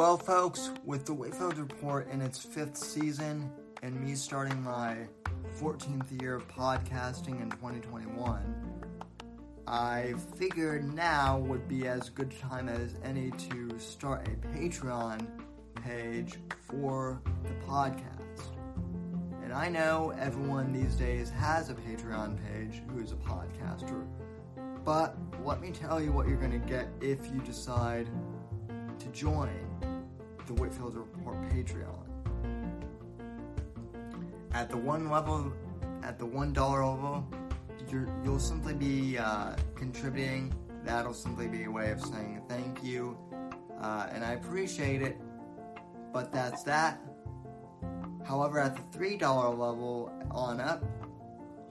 Well, folks, with the Whitfield Report in its 5th season and me starting my 14th year of podcasting in 2021, I figured now would be as good a time as any to start a Patreon page for the podcast. And I know everyone these days has a Patreon page who is a podcaster, but let me tell you what you're going to get if you decide to join the Whitfield Report Patreon. At the $1 level, you'll simply be contributing. That'll simply be a way of saying thank you, and I appreciate it, but that's that. However, at the $3 level on up,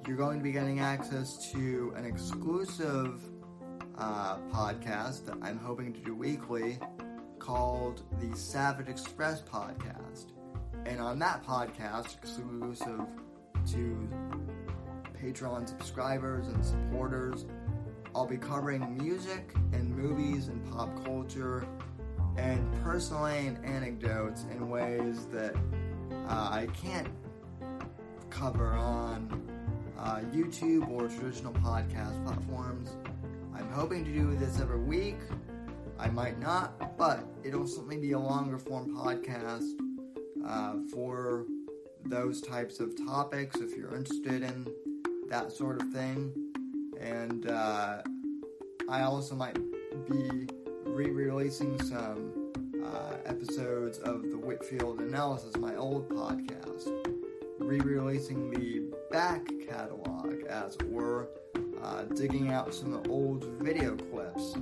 you're going to be getting access to an exclusive podcast that I'm hoping to do weekly called the Savage Express Podcast. And on that podcast, exclusive to Patreon subscribers and supporters, I'll be covering music and movies and pop culture and personally and anecdotes in ways that I can't cover on YouTube or traditional podcast platforms. I'm hoping to do this every week. I might not, but it'll certainly be a longer form podcast for those types of topics if you're interested in that sort of thing. And I also might be re-releasing some episodes of the Whitfield Analysis, my old podcast, re-releasing the back catalog, as it were, digging out some old video clips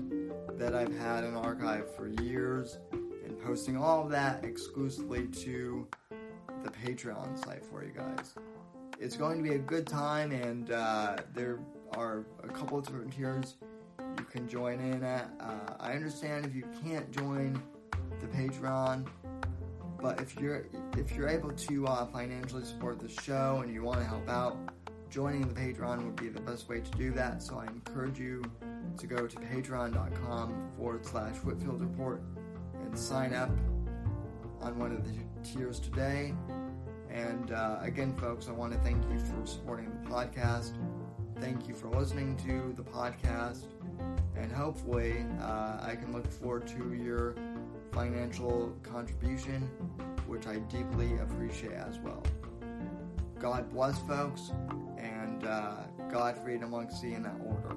that I've had in archive for years and posting all of that exclusively to the Patreon site for you guys. It's going to be a good time, and there are a couple of different tiers you can join in at. I understand if you can't join the Patreon, but if you're able to financially support the show and you want to help out, joining the Patreon would be the best way to do that. So I encourage you to go to patreon.com/Whitfield Report and sign up on one of the tiers today. And again, folks, I want to thank you for supporting the podcast. Thank you for listening to the podcast. And hopefully, I can look forward to your financial contribution, which I deeply appreciate as well. God bless, folks, and God, freedom, legacy in that order.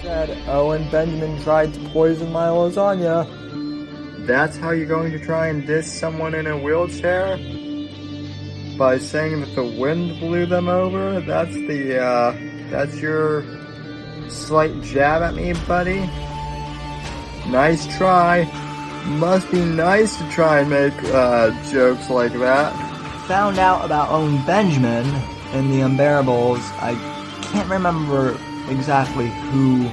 Said Owen Benjamin tried to poison my lasagna. That's how you're going to try and diss someone in a wheelchair? By saying that the wind blew them over? That's your slight jab at me, buddy? Nice try. Must be nice to try and make jokes like that. Found out about Owen Benjamin and the Unbearables. I can't remember exactly who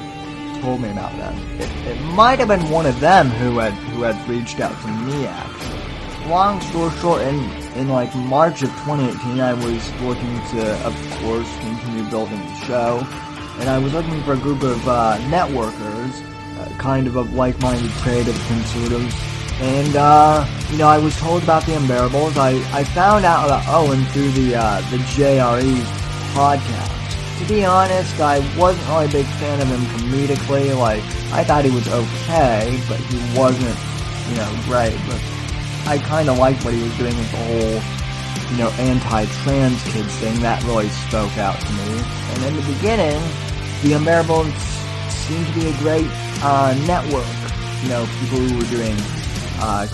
told me about them. It might have been one of them who had reached out to me, actually. Long story short, in like March of 2018, I was looking to, of course, continue building the show, and I was looking for a group of networkers, kind of like-minded creative conservatives, and I was told about the Unbearables. I found out about Owen through the JRE podcast. To be honest, I wasn't really a big fan of him comedically. Like, I thought he was okay, but he wasn't, great. But I kind of liked what he was doing with the whole, anti-trans kids thing. That really spoke out to me. And in the beginning, the Unbearables seemed to be a great network. People who were doing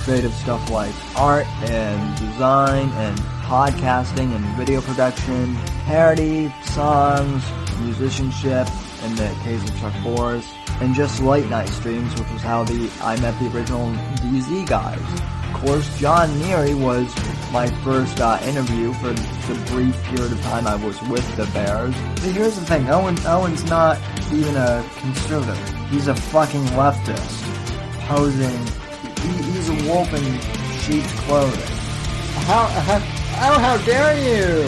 creative stuff like art and design and podcasting and video production, parody, songs, musicianship, in the case of Chuck Forrest, and just late night streams, which was how I met the original DZ guys. Of course, John Neary was my first interview for the brief period of time I was with the Bears. But here's the thing, Owen's not even a conservative. He's a fucking leftist, posing. He's a wolf in sheep's clothing. how dare you?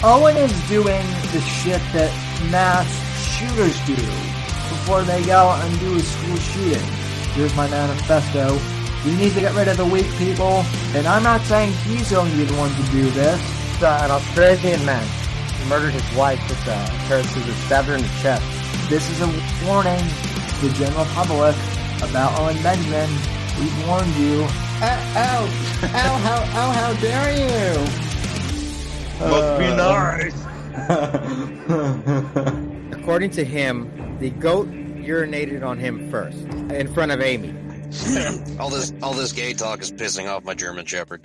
Owen is doing the shit that mass shooters do before they go out and do a school shooting. Here's my manifesto. We need to get rid of the weak people, and I'm not saying he's going to be the one to do this. An Australian man murdered his wife with a pair of scissors, stabbed her in the chest. This is a warning to the general public about Owen Benjamin. We've warned you. How dare you? Must be nice. According to him, the goat urinated on him first, in front of Amy. all this gay talk is pissing off my German Shepherd.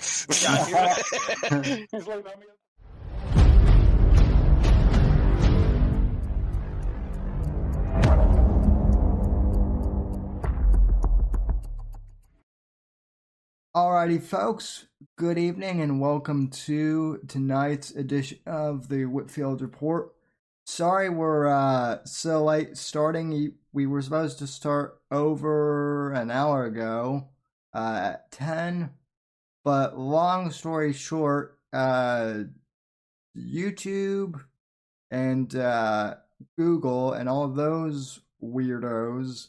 Alrighty, folks. Good evening and welcome to tonight's edition of the Whitfield Report. Sorry we're so late starting. We were supposed to start over an hour ago at 10, but long story short, YouTube and Google and all of those weirdos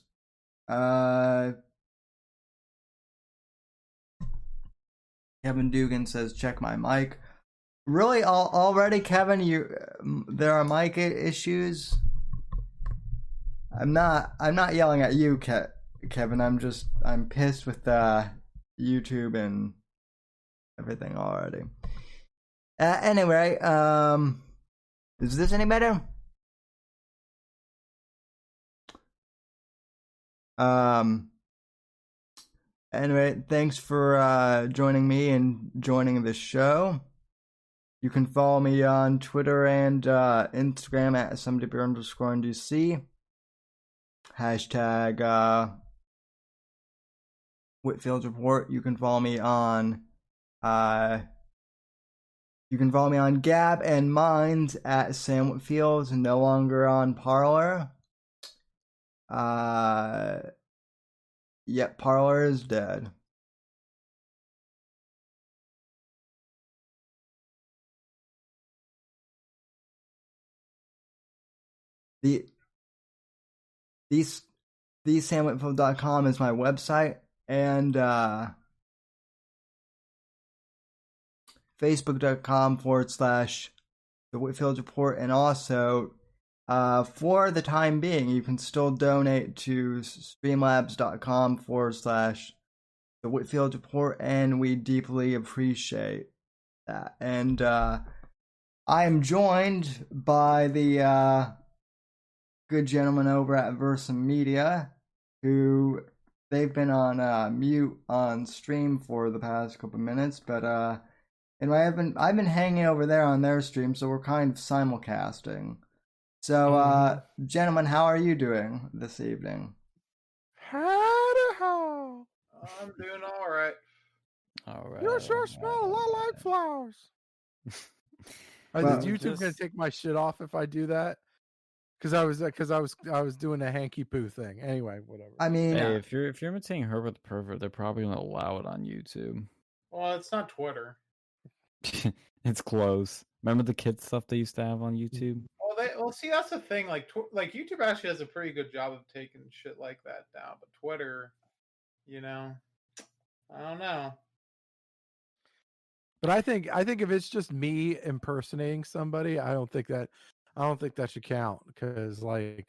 Kevin Dugan says, check my mic. Really, already, Kevin? There are mic issues? I'm not yelling at you, Kevin. I'm pissed with YouTube and everything already. Anyway, is this any better? Anyway, thanks for joining me and joining the show. You can follow me on Twitter and Instagram at @somedipper_NDC. Hashtag Whitfield Report. You can follow me on Gab and Minds at Sam Whitfield. No longer on Parler. Yep, Parler is dead. TheSamWhitfield.com is my website, and Facebook.com/The Whitfield Report, and also for the time being, you can still donate to Streamlabs.com/The Whitfield Report, and we deeply appreciate that. And I am joined by the good gentleman over at Versa Media, who they've been on mute on stream for the past couple minutes, but and I've been hanging over there on their stream, so we're kind of simulcasting. So, gentlemen, how are you doing this evening? I'm doing all right. All right. You sure smell a lot like flowers. Is YouTube gonna take my shit off if I do that? Because I was doing a hanky poo thing. Anyway, whatever. I mean, hey, if you're imitating Herbert the Pervert, they're probably gonna allow it on YouTube. Well, it's not Twitter. It's close. Remember the kids stuff they used to have on YouTube? Well, see, that's the thing. Like YouTube actually does a pretty good job of taking shit like that down, but Twitter, I don't know. But I think if it's just me impersonating somebody, I don't think that should count, because it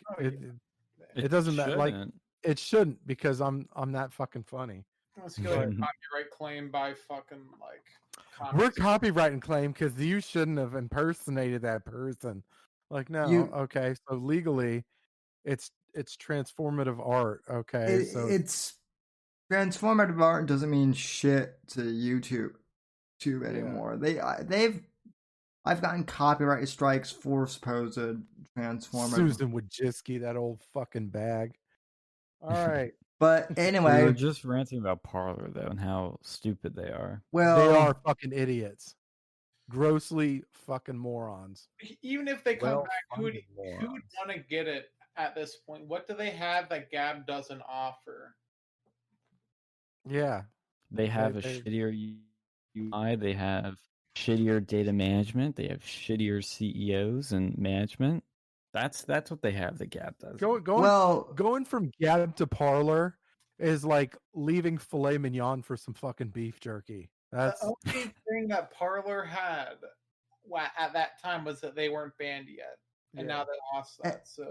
doesn't shouldn't. like it shouldn't, because I'm that fucking funny. Let's go copyright claim by fucking We're copyright claim because you shouldn't have impersonated that person. Okay, so legally, it's transformative art. Okay, so it's transformative art doesn't mean shit to YouTube anymore. I've gotten copyright strikes for supposed transformative. Susan Wojcicki, that old fucking bag. All right. But anyway, we were just ranting about Parler though and how stupid they are. Well, they are fucking idiots, grossly fucking morons. Even if they come back, who would want to get it at this point? What do they have that Gab doesn't offer? Yeah, they have a shittier UI, they have shittier data management. They have shittier CEOs and management. That's what they have. The Gap does. Going from Gab to Parlor is like leaving filet mignon for some fucking beef jerky. That's the only thing that Parlor had at that time was that they weren't banned yet, and now they lost that. So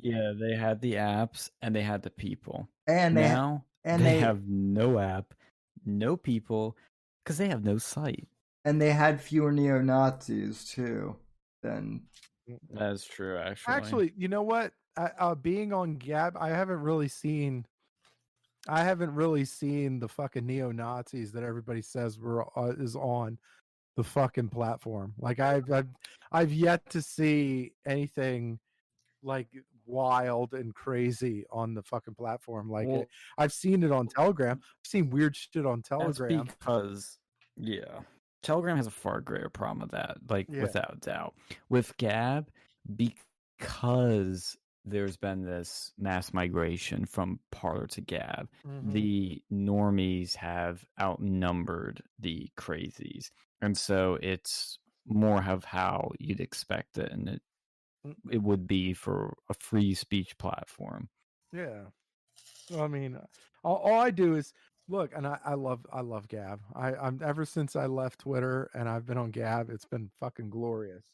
yeah, they had the apps and they had the people. And now they have no app, no people, because they have no site. And they had fewer neo-Nazis too. That's true. Actually, you know what? Being on Gab, I haven't really seen the fucking neo-Nazis that everybody says is on the fucking platform. Like I've yet to see anything like wild and crazy on the fucking platform. Like I've seen it on Telegram. I've seen weird shit on Telegram. That's because Telegram has a far greater problem with that, without doubt. With Gab, because there's been this mass migration from Parler to Gab, the normies have outnumbered the crazies. And so it's more of how you'd expect it, and it would be for a free speech platform. Yeah. I mean, all I do is look, and I love Gab. I'm ever since I left Twitter and I've been on Gab, it's been fucking glorious.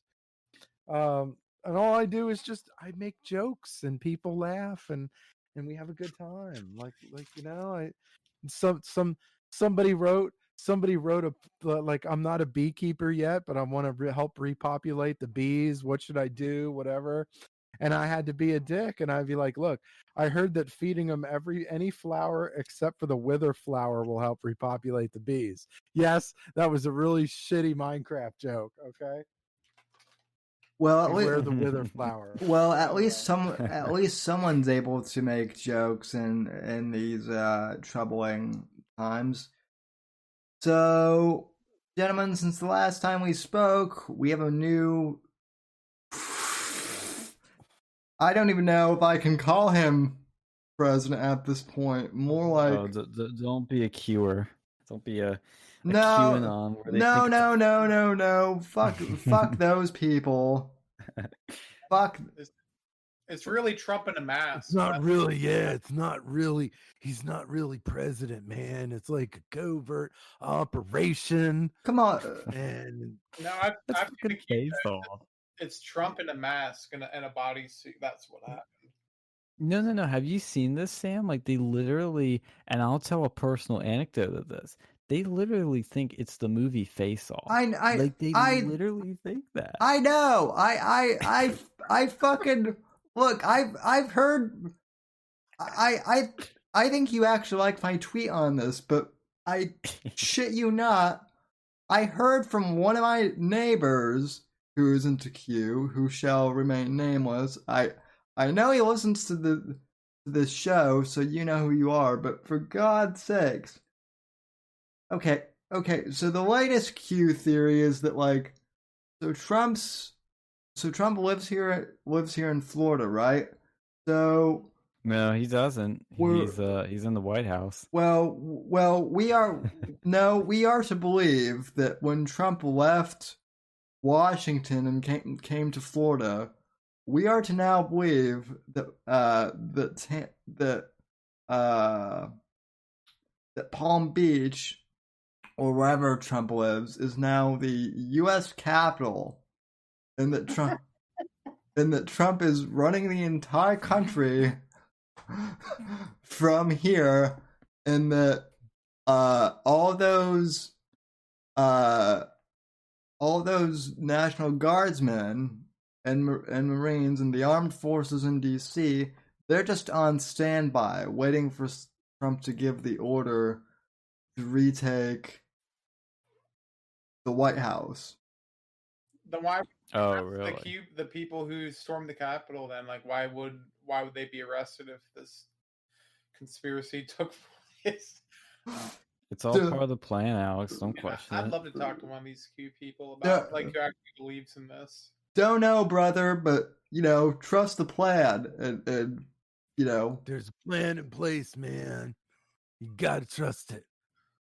And all I do is just I make jokes and people laugh and we have a good time. Like somebody wrote like, I'm not a beekeeper yet, but I want to help repopulate the bees. What should I do? Whatever. And I had to be a dick, and I'd be like, look, I heard that feeding them any flower except for the wither flower will help repopulate the bees. Yes, that was a really shitty Minecraft joke, okay? Well, at least the wither flower. Well, at least someone's able to make jokes in these troubling times. So, gentlemen, since the last time we spoke, we have a new... I don't even know if I can call him president at this point. More like... don't be a Qer. Don't be a QAnon. No. Fuck those people. Fuck. It's really Trump in a mask. It's not really, it's not really. He's not really president, man. It's like a covert operation. Come on. And no, I've seen the off. It's Trump in a mask and a bodysuit. That's what happened. No. Have you seen this, Sam? Like, they literally, and I'll tell a personal anecdote of this. They literally think it's the movie Face Off. They literally think that. I know. I fucking look. I've heard. I think you actually like my tweet on this, but I shit you not. I heard from one of my neighbors who is into Q, who shall remain nameless. I know he listens to this show, so you know who you are. But for God's sakes. Okay, so the latest Q theory is that, like, Trump lives here in Florida, right? So no, he doesn't. He's in the White House. Well, we are to believe that when Trump left Washington and came to Florida, we are to now believe that Palm Beach, or wherever Trump lives, is now the U.S. Capitol, and that Trump is running the entire country from here, and that all those National Guardsmen and Marines and the armed forces in D.C., they're just on standby, waiting for Trump to give the order to retake the White House. Then why? Really? The people who stormed the Capitol. Then, like, why would they be arrested if this conspiracy took place? It's all part of the plan, Alex. Don't question it. I'd love to talk to one of these Q people about who actually believes in this. Don't know, brother, but trust the plan, and there's a plan in place, man. You gotta trust it.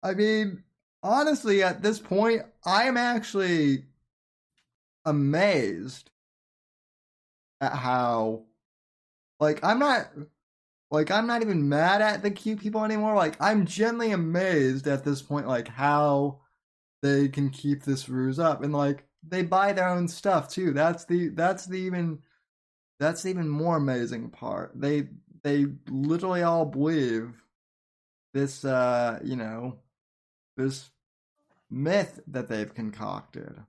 I mean, honestly, at this point, I am actually amazed at how, like, I'm not even mad at the cute people anymore. Like, I'm genuinely amazed at this point, like, how they can keep this ruse up, and like, they buy their own stuff too. That's the even more amazing part. They literally all believe this, this myth that they've concocted.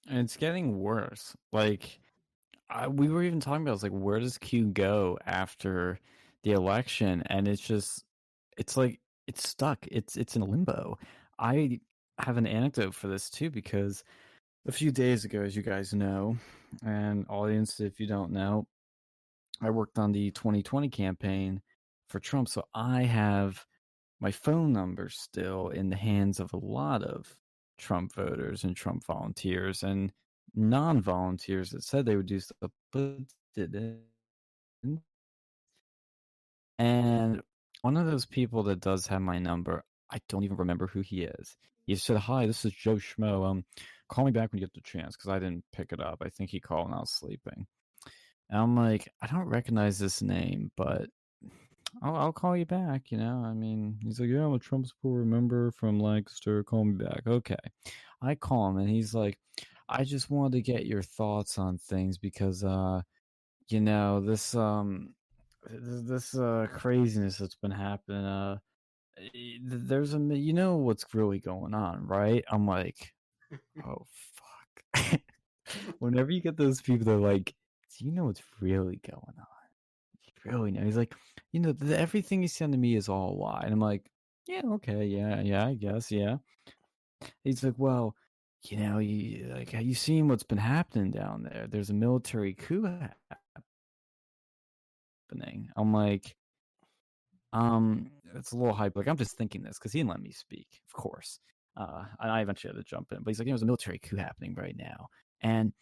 And it's getting worse. Like, we were even talking about, it's like, where does Q go after the election? And it's like, it's stuck. It's in limbo. I have an anecdote for this too, because a few days ago, as you guys know, and audience, if you don't know, I worked on the 2020 campaign for Trump. So I have my phone number still in the hands of a lot of Trump voters and Trump volunteers and non-volunteers that said they would do stuff but didn't. And one of those people that does have my number, I don't even remember who he is. He said, "Hi, this is Joe Schmo. Call me back when you get the chance," because I didn't pick it up. I think he called when I was sleeping. And I'm like, I don't recognize this name, but I'll call you back, you know? I mean, he's like, "Yeah, I'm a Trump supporter member from Lancaster. Call me back." Okay. I call him, and he's like, "I just wanted to get your thoughts on things because, this craziness that's been happening, there's what's really going on, right?" I'm like, "Oh, fuck." Whenever you get those people, they're like, "Do you know what's really going on?" Really know. He's like, everything you send to me is all a lie. And I'm like, "Yeah, okay, yeah, I guess, yeah." He's like, "Well, have you seen what's been happening down there? There's a military coup happening." I'm like, it's a little hype. Like, I'm just thinking this because he didn't let me speak, of course. And I eventually had to jump in. But he's like, "There's a military coup happening right now. And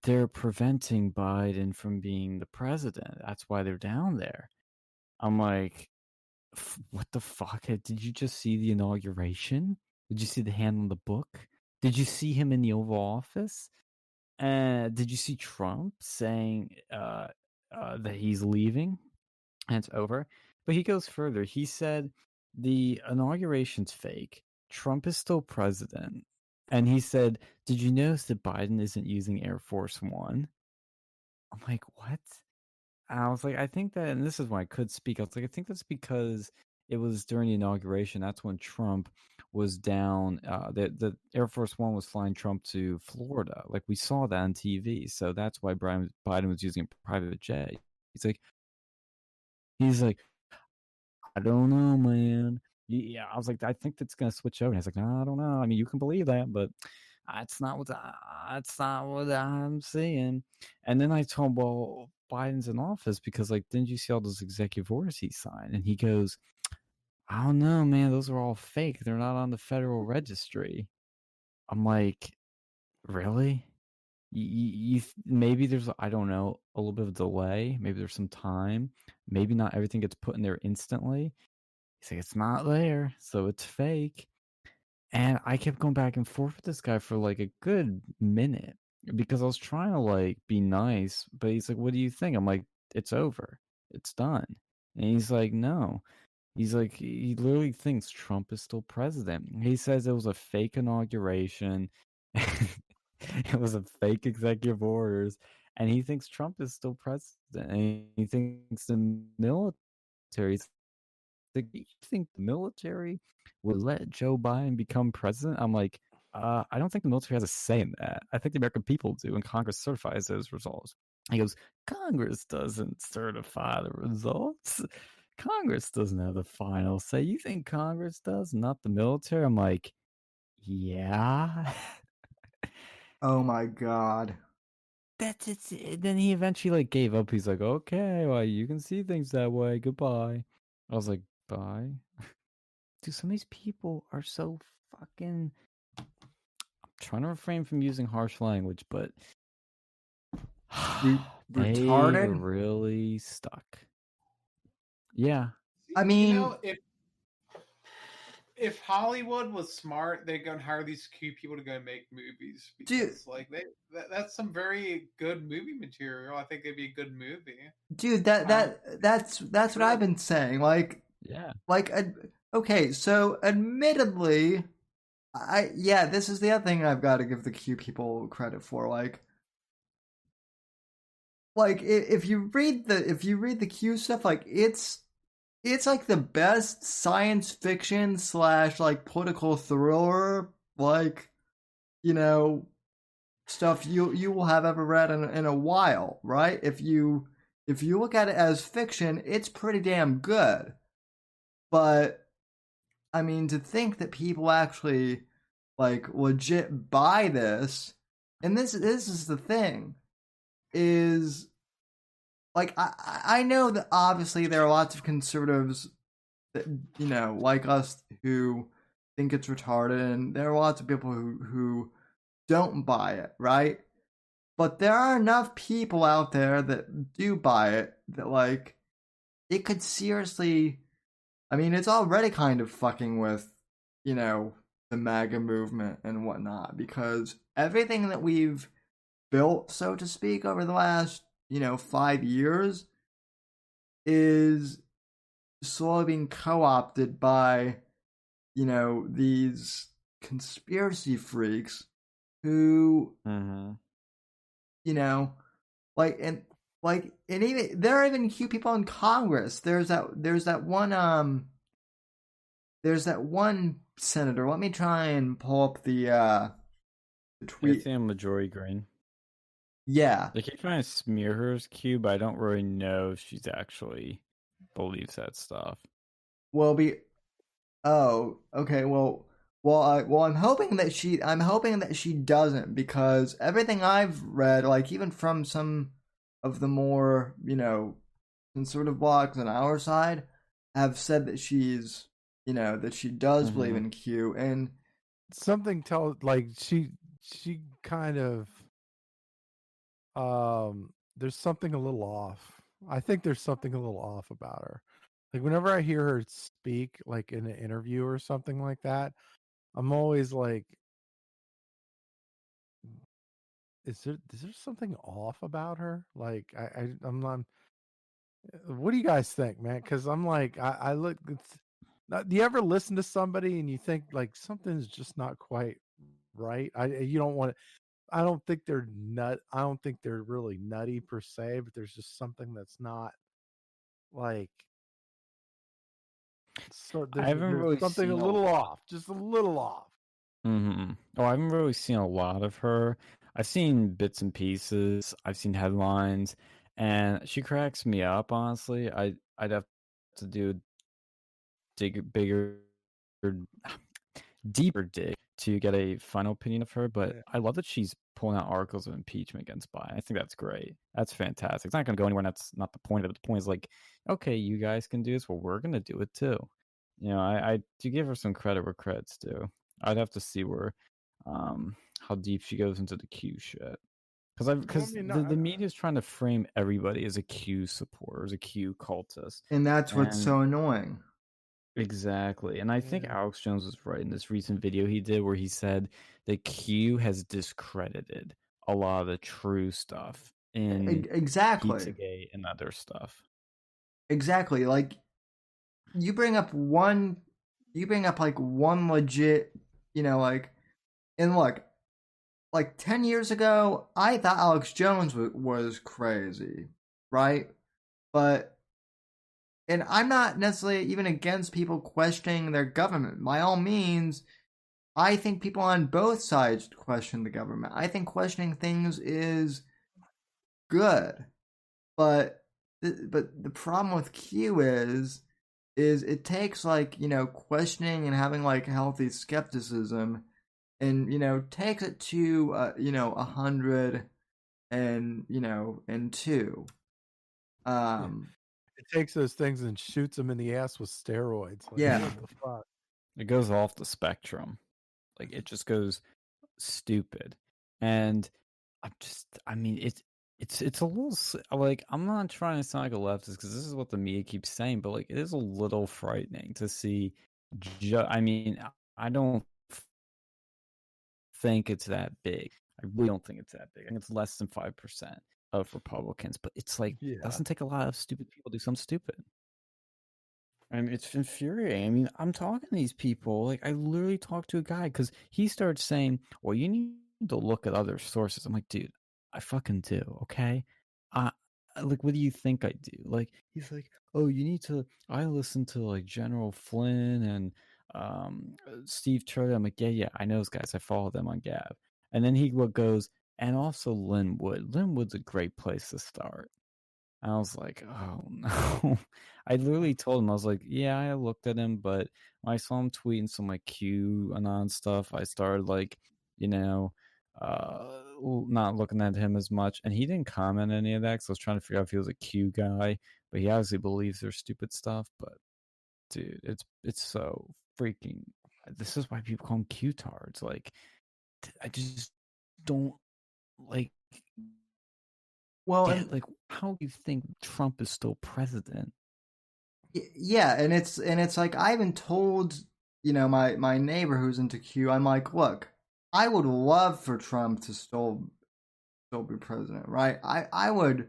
they're preventing Biden from being the president. That's why they're down there." I'm like, "What the fuck? Did you just see the inauguration? Did you see the hand on the book? Did you see him in the Oval Office? Did you see Trump saying that he's leaving and it's over?" But he goes further. He said the inauguration's fake. Trump is still president. And he said, "Did you notice that Biden isn't using Air Force One?" I'm like, "What?" I was like, I think that, and this is when I could speak. I was like, I think that's because it was during the inauguration. That's when Trump was down. The Air Force One was flying Trump to Florida. Like, we saw that on TV. So that's why Biden was using a private jet. He's like, "I don't know, man." Yeah, I was like, "I think that's gonna switch over." And he's like, "No, I don't know. I mean, you can believe that, but that's not what I'm seeing." And then I told him, "Well, Biden's in office because, like, didn't you see all those executive orders he signed?" And he goes, "I don't know, man. Those are all fake. They're not on the Federal Registry." I'm like, "Really? Maybe there's, I don't know, a little bit of delay. Maybe there's some time. Maybe not everything gets put in there instantly." He's like, "It's not there, so it's fake." And I kept going back and forth with this guy for like a good minute because I was trying to like be nice, but he's like, "What do you think?" I'm like, "It's over. It's done." And he's like, "No." He's like, he literally thinks Trump is still president. He says it was a fake inauguration. It was a fake executive orders. And he thinks Trump is still president. And he thinks the military, you think the military would let Joe Biden become president? I'm like, I don't think the military has a say in that. I think the American people do, and Congress certifies those results. He goes, "Congress doesn't certify the results. Congress doesn't have the final say. You think Congress does, not the military?" I'm like, "Yeah." Oh my god. That's it. Then he eventually like gave up. He's like, "Okay, well, you can see things that way. Goodbye." I was like, "Bye." Dude, some of these people are so fucking. I'm trying to refrain from using harsh language, but they Retarded? really stuck. Yeah. I mean, if Hollywood was smart, they'd go and hire these Q people to go make movies because, that's some very good movie material. I think it'd be a good movie. Dude, that's what I've been saying. Yeah. Okay, so admittedly, this is the other thing I've got to give the Q people credit for. If you read the Q stuff, it's like the best science fiction / political thriller stuff you will have ever read in a while, right? If you look at it as fiction, it's pretty damn good. But I mean, to think that people actually legit buy this, and this is the thing, is I know that obviously there are lots of conservatives that like us who think it's retarded, and there are lots of people who don't buy it, right? But there are enough people out there that do buy it that it could seriously, I mean, it's already kind of fucking with the MAGA movement and whatnot, because everything that we've built, so to speak, over the last 5 years is slowly being co-opted by these conspiracy freaks who and even there are even Q people in Congress. There's that one senator. Let me try and pull up the tweet. I think Majority Green. Yeah. They keep trying to smear her as Q, but I don't really know if she's actually believes that stuff. Oh, okay. Well, I'm hoping that she doesn't, because everything I've read, even from some of the more conservative blogs on our side, have said that she's that she does believe in Q, and something tells she kind of there's something a little off. I think there's something a little off about her. Whenever I hear her speak, in an interview or something like that, I'm always like, is there something off about her? I'm not. What do you guys think, man? Because I'm I look. Do you ever listen to somebody and you think something's just not quite right? You don't want to. I don't think they're I don't think they're really nutty per se, but there's just something that's not So I haven't really something seen a little off, just a little off. Oh, I haven't really seen a lot of her. I've seen bits and pieces. I've seen headlines, and she cracks me up. Honestly, I'd have to do bigger, deeper dig to get a final opinion of her. But I love that she's pulling out articles of impeachment against Biden. I think that's great. That's fantastic. It's not going to go anywhere. And that's not the point of it. The point is okay, you guys can do this. Well, we're going to do it too. I do give her some credit where credit's due. I'd have to see where, how deep she goes into the Q shit. Because the media is trying to frame everybody as a Q supporter, as a Q cultist. And that's what's so annoying. Exactly. And I think Alex Jones was right in this recent video he did where he said that Q has discredited a lot of the true stuff in Pizzagate and other stuff. Exactly. You bring up one legit, and look, 10 years ago, I thought Alex Jones was crazy, right? And I'm not necessarily even against people questioning their government. By all means, I think people on both sides question the government. I think questioning things is good. But the problem with Q is it takes questioning and having healthy skepticism, and takes it to 100 and 2. It takes those things and shoots them in the ass with steroids. What the fuck? It goes off the spectrum. It just goes stupid. And I mean, it's a little I'm not trying to sound like a leftist because this is what the media keeps saying, but it is a little frightening to see I mean, I don't think it's that big. I really don't think it's that big. I think it's less than 5% of Republicans, but it's like doesn't take a lot of stupid people to do something stupid. I mean, it's infuriating. I mean, I'm talking to these people. Like, I literally talked to a guy because he started saying, "Well, you need to look at other sources." I'm like, dude, I fucking do. Okay, I like, what do you think I do? Like, he's like, "Oh, you need to." I listen to like General Flynn and Steve Turley. I'm like, yeah, I know those guys. I follow them on Gab. And then he goes, and also Linwood. Linwood's a great place to start. I was like, oh no. I literally told him, I was like, yeah, I looked at him, but when I saw him tweeting some like QAnon stuff, I started like, you know, not looking at him as much. And he didn't comment any of that because I was trying to figure out if he was a Q guy, but he obviously believes there's stupid stuff. But dude, it's so freaking. This is why people call him Q-tards. Like, I just don't like. Well, Yeah, like, how do you think Trump is still president? yeah, and it's like I even told my neighbor who's into Q. I'm like, look, I would love for Trump to still be president, right? I would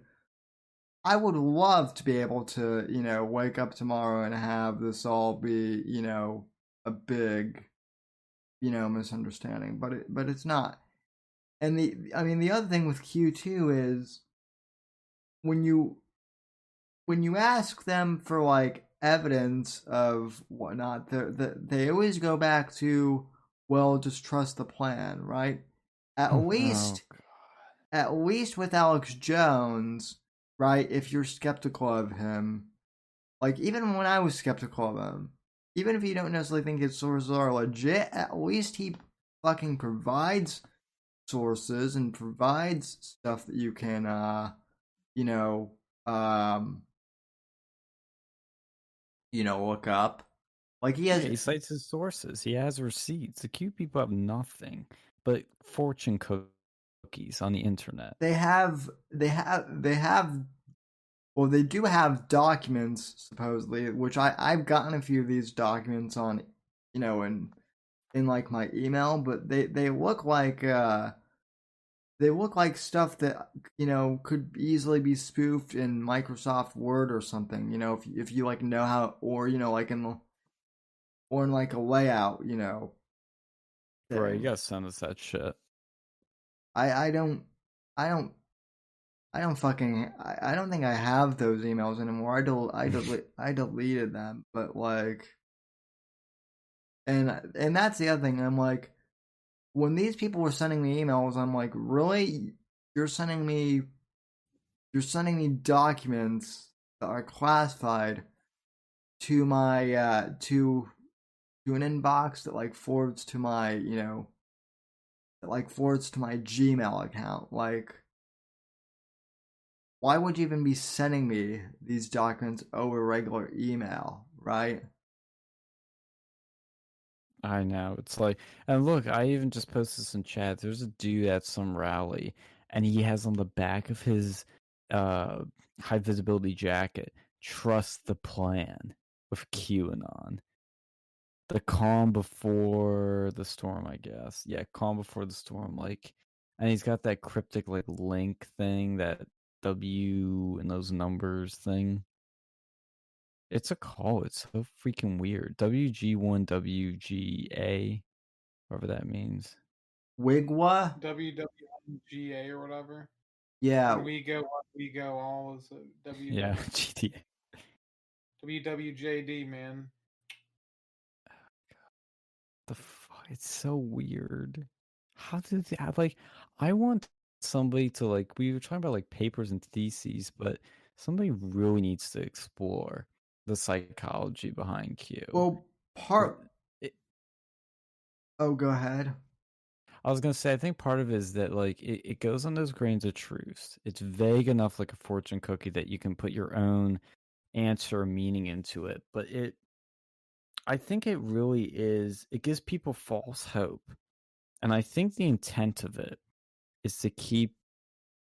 love to be able to wake up tomorrow and have this all be a big misunderstanding, but it's not. And the other thing with Q too is when you ask them for like evidence of whatnot, they always go back to, well, just trust the plan, right? At least, at least with Alex Jones, right? If you're skeptical of him, like even when I was skeptical of him, even if you don't necessarily think his sources are legit, at least he fucking provides sources and provides stuff that you can, you know, um, look up. Like he has. Yeah, he cites his sources. He has receipts. The Q people have nothing but fortune cookies on the internet. They have. Well, they do have documents supposedly, which I've gotten a few of these documents on, in like my email, but they look like stuff that could easily be spoofed in Microsoft Word or something. If you like know how, or like or in like a layout, Bro, you thing. gotta send us that shit. I don't I don't fucking I don't think I have those emails anymore. I deleted them, but like and that's the other thing. I'm like, when these people were sending me emails, I'm like, really? You're sending me documents that are classified to my to an inbox that like forwards to my Gmail account. Like, why would you even be sending me these documents over regular email, right? I know. It's like, and look, I even just posted some chat. There's a dude at some rally, and he has on the back of his uh high visibility jacket, "Trust the plan" with QAnon. The calm before the storm, I guess. Yeah, calm before the storm. Like, and he's got that cryptic like link thing, that W and those numbers thing. It's a call. It's so freaking weird. WG1 WGA, whatever that means. Wigwa? WWGA or whatever. Yeah. When we go all is W. Yeah, GTA. WWJD, man. The fuck? It's so weird. How did that, like, I want somebody to, like, we were talking about like papers and theses, but somebody really needs to explore the psychology behind Q. Well, oh, go ahead. I was gonna say, I think part of it is that like it goes on those grains of truth. It's vague enough, like a fortune cookie, that you can put your own answer or meaning into it. But I think it really is. It gives people false hope, and I think the intent of it is to keep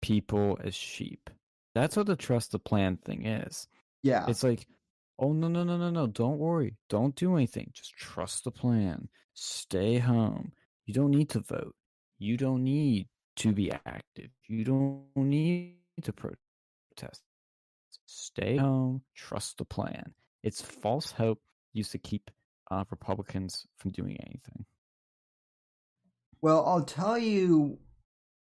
people as sheep. That's what the trust the plan thing is. Yeah. It's like, Oh, no. Don't worry. Don't do anything. Just trust the plan. Stay home. You don't need to vote. You don't need to be active. You don't need to protest. Stay home. Trust the plan. It's false hope used to keep Republicans from doing anything. Well, I'll tell you,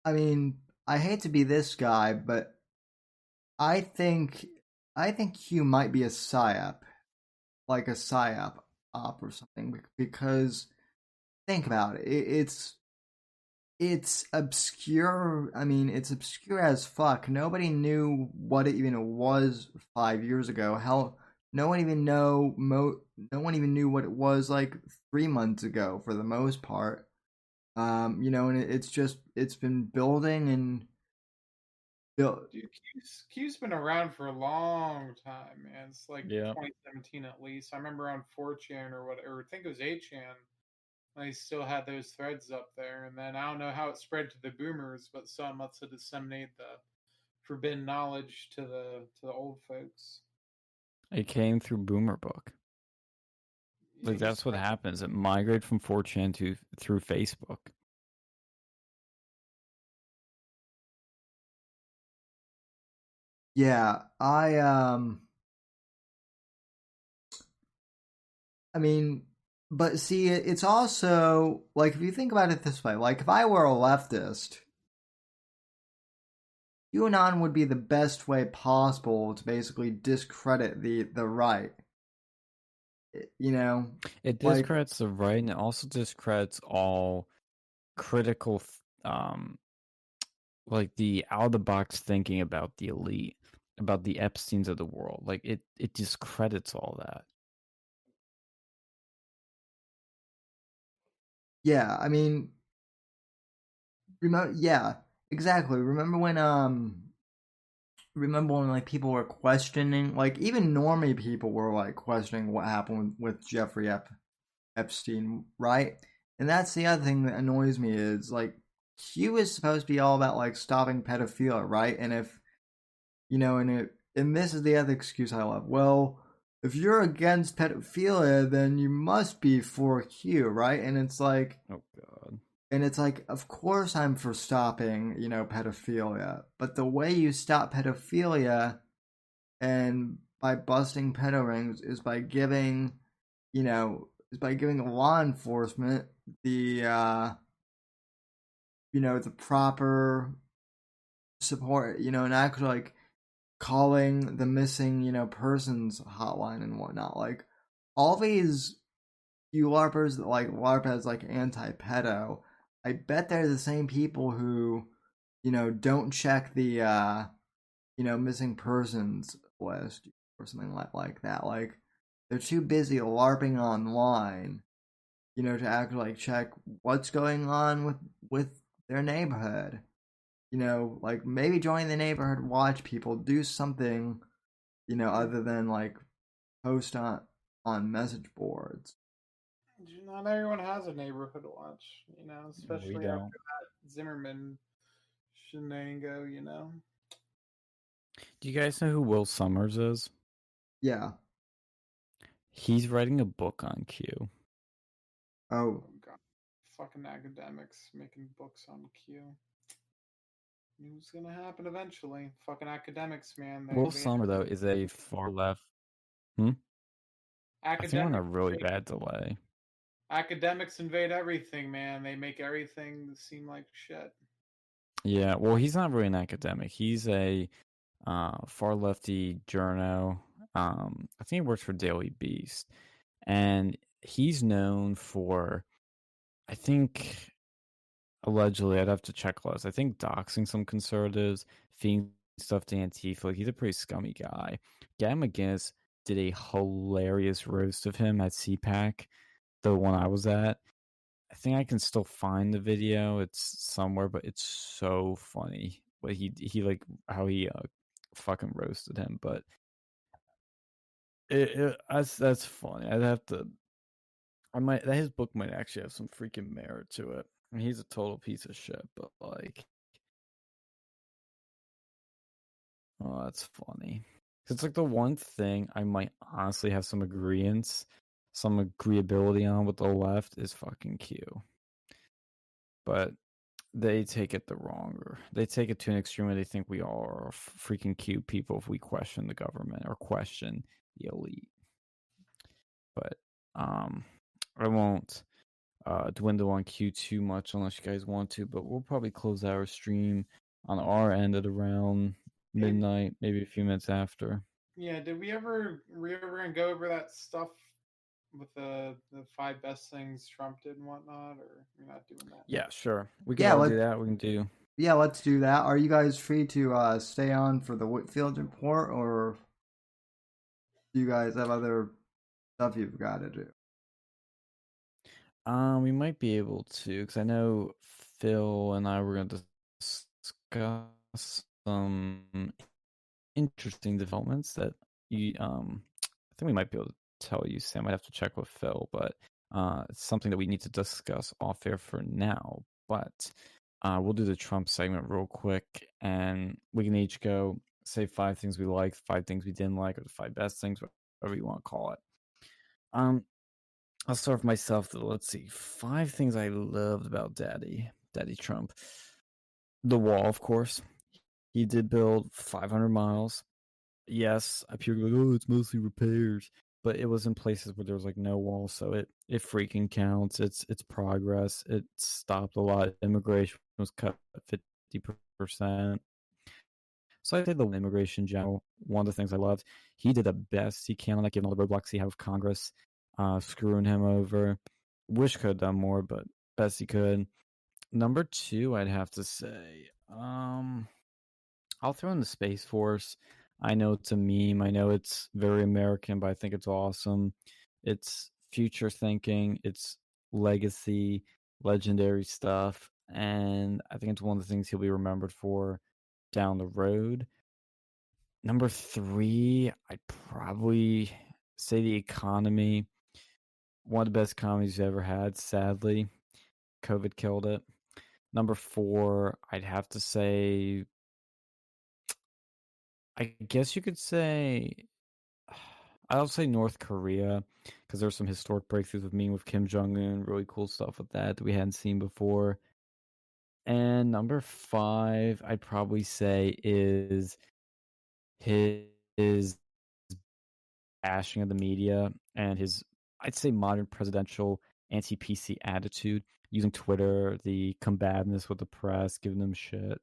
I mean, I hate to be this guy, but I think Q might be a psyop, like a psyop op or something, because think about it. It's obscure. I mean, it's obscure as fuck. Nobody knew what it even was 5 years ago. Hell, no one even no one even knew what it was like 3 months ago for the most part. And it's been building and built. Dude, Q's been around for a long time, man. It's like Yeah. 2017 at least. I remember on 4chan or whatever, I think it was 8chan. They still had those threads up there, and then I don't know how it spread to the boomers, but some must have disseminated the forbidden knowledge to the old folks. It came through Boomer Book. Like that's what happens. It migrated from 4chan to through Facebook. Yeah, I mean, but see, it's also like if you think about it this way, like if I were a leftist, QAnon would be the best way possible to basically discredit the right. You know, It discredits the right, and it also discredits all critical, like the out of the box thinking about the elite, about the Epsteins of the world. Like it discredits all that. yeah, I mean, yeah, exactly. Remember when like people were questioning, like even normie people were like questioning what happened with Jeffrey Epstein, right? And that's the other thing that annoys me is like Q is supposed to be all about like stopping pedophilia, right? And if and this is the other excuse I love. Well, if you're against pedophilia, then you must be for Q, right? And it's like, oh god. And it's like, of course I'm for stopping, pedophilia. But the way you stop pedophilia and by busting pedo rings is by giving law enforcement the proper support, and actually like calling the missing, persons hotline and whatnot. Like all these LARPers that like LARP as like anti-pedo, I bet they're the same people who, don't check the missing persons list or something like that. Like they're too busy LARPing online, to actually like check what's going on with their neighborhood. Like maybe join the neighborhood watch, people do something, other than like post on message boards. Not everyone has a neighborhood watch, especially after don't. that Zimmerman shenango, Do you guys know who Will Summers is? Yeah. He's writing a book on Q. Oh god. Fucking academics making books on Q. It's gonna happen eventually. Fucking academics, man. Will Summers though is a far left. I think we're in a really bad delay. Academics invade everything, man. They make everything seem like shit. Yeah, well, he's not really an academic. He's a far lefty journo. I think he works for Daily Beast, and he's known for, I think, allegedly, I'd have to check lists. I think doxing some conservatives, feeding stuff to Antifa. Like he's a pretty scummy guy. Gavin McGinnis did a hilarious roast of him at CPAC, the one I was at. I think I can still find the video. It's somewhere, but it's so funny. But he like how he fucking roasted him. But that's funny. I'd have to. His book might actually have some freaking merit to it. I mean, he's a total piece of shit, but like, oh, that's funny. It's like the one thing I might honestly have some agreeability on with the left is fucking Q. But they take it they take it to an extreme where they think we all are freaking Q people if we question the government or question the elite. But I won't dwindle on Q too much unless you guys want to, but we'll probably close our stream on our end at around midnight, maybe a few minutes after. Yeah, did we ever gonna go over that stuff with the 5 best things Trump did and whatnot, or you're not doing that? Yeah, sure. We can all do that. We can do. Yeah, let's do that. Are you guys free to stay on for the Whitfield report, or do you guys have other stuff you've got to do? We might be able to, because I know Phil and I were going to discuss some interesting developments that you I think we might be able to tell you, Sam. I'd have to check with Phil, but it's something that we need to discuss off air for now. But we'll do the Trump segment real quick, and we can each go say 5 things we liked, 5 things we didn't like, or the 5 best things, whatever you want to call it. I'll start with myself. Let's see. 5 things I loved about Daddy Trump. The wall, of course. He did build 500 miles. Yes, people go, oh, it's mostly repairs, but it was in places where there was like no wall, so it freaking counts. It's progress. It stopped a lot. Immigration was cut 50%. So I did the immigration general. One of the things I loved, he did the best he can on that, given all the roadblocks he had with Congress, screwing him over. Wish could have done more, but best he could. Number 2, I'd have to say, I'll throw in the Space Force. I know it's a meme. I know it's very American, but I think it's awesome. It's future thinking. It's legacy, legendary stuff. And I think it's one of the things he'll be remembered for down the road. Number 3, I'd probably say the economy. One of the best economies we've ever had, sadly. COVID killed it. Number 4, I'd have to say, I guess you could say, I'll say North Korea, because there's some historic breakthroughs with meeting with Kim Jong-un, really cool stuff with that we hadn't seen before. And number 5, I'd probably say is his bashing of the media and his, I'd say, modern presidential anti-PC attitude, using Twitter, the combativeness with the press, giving them shit.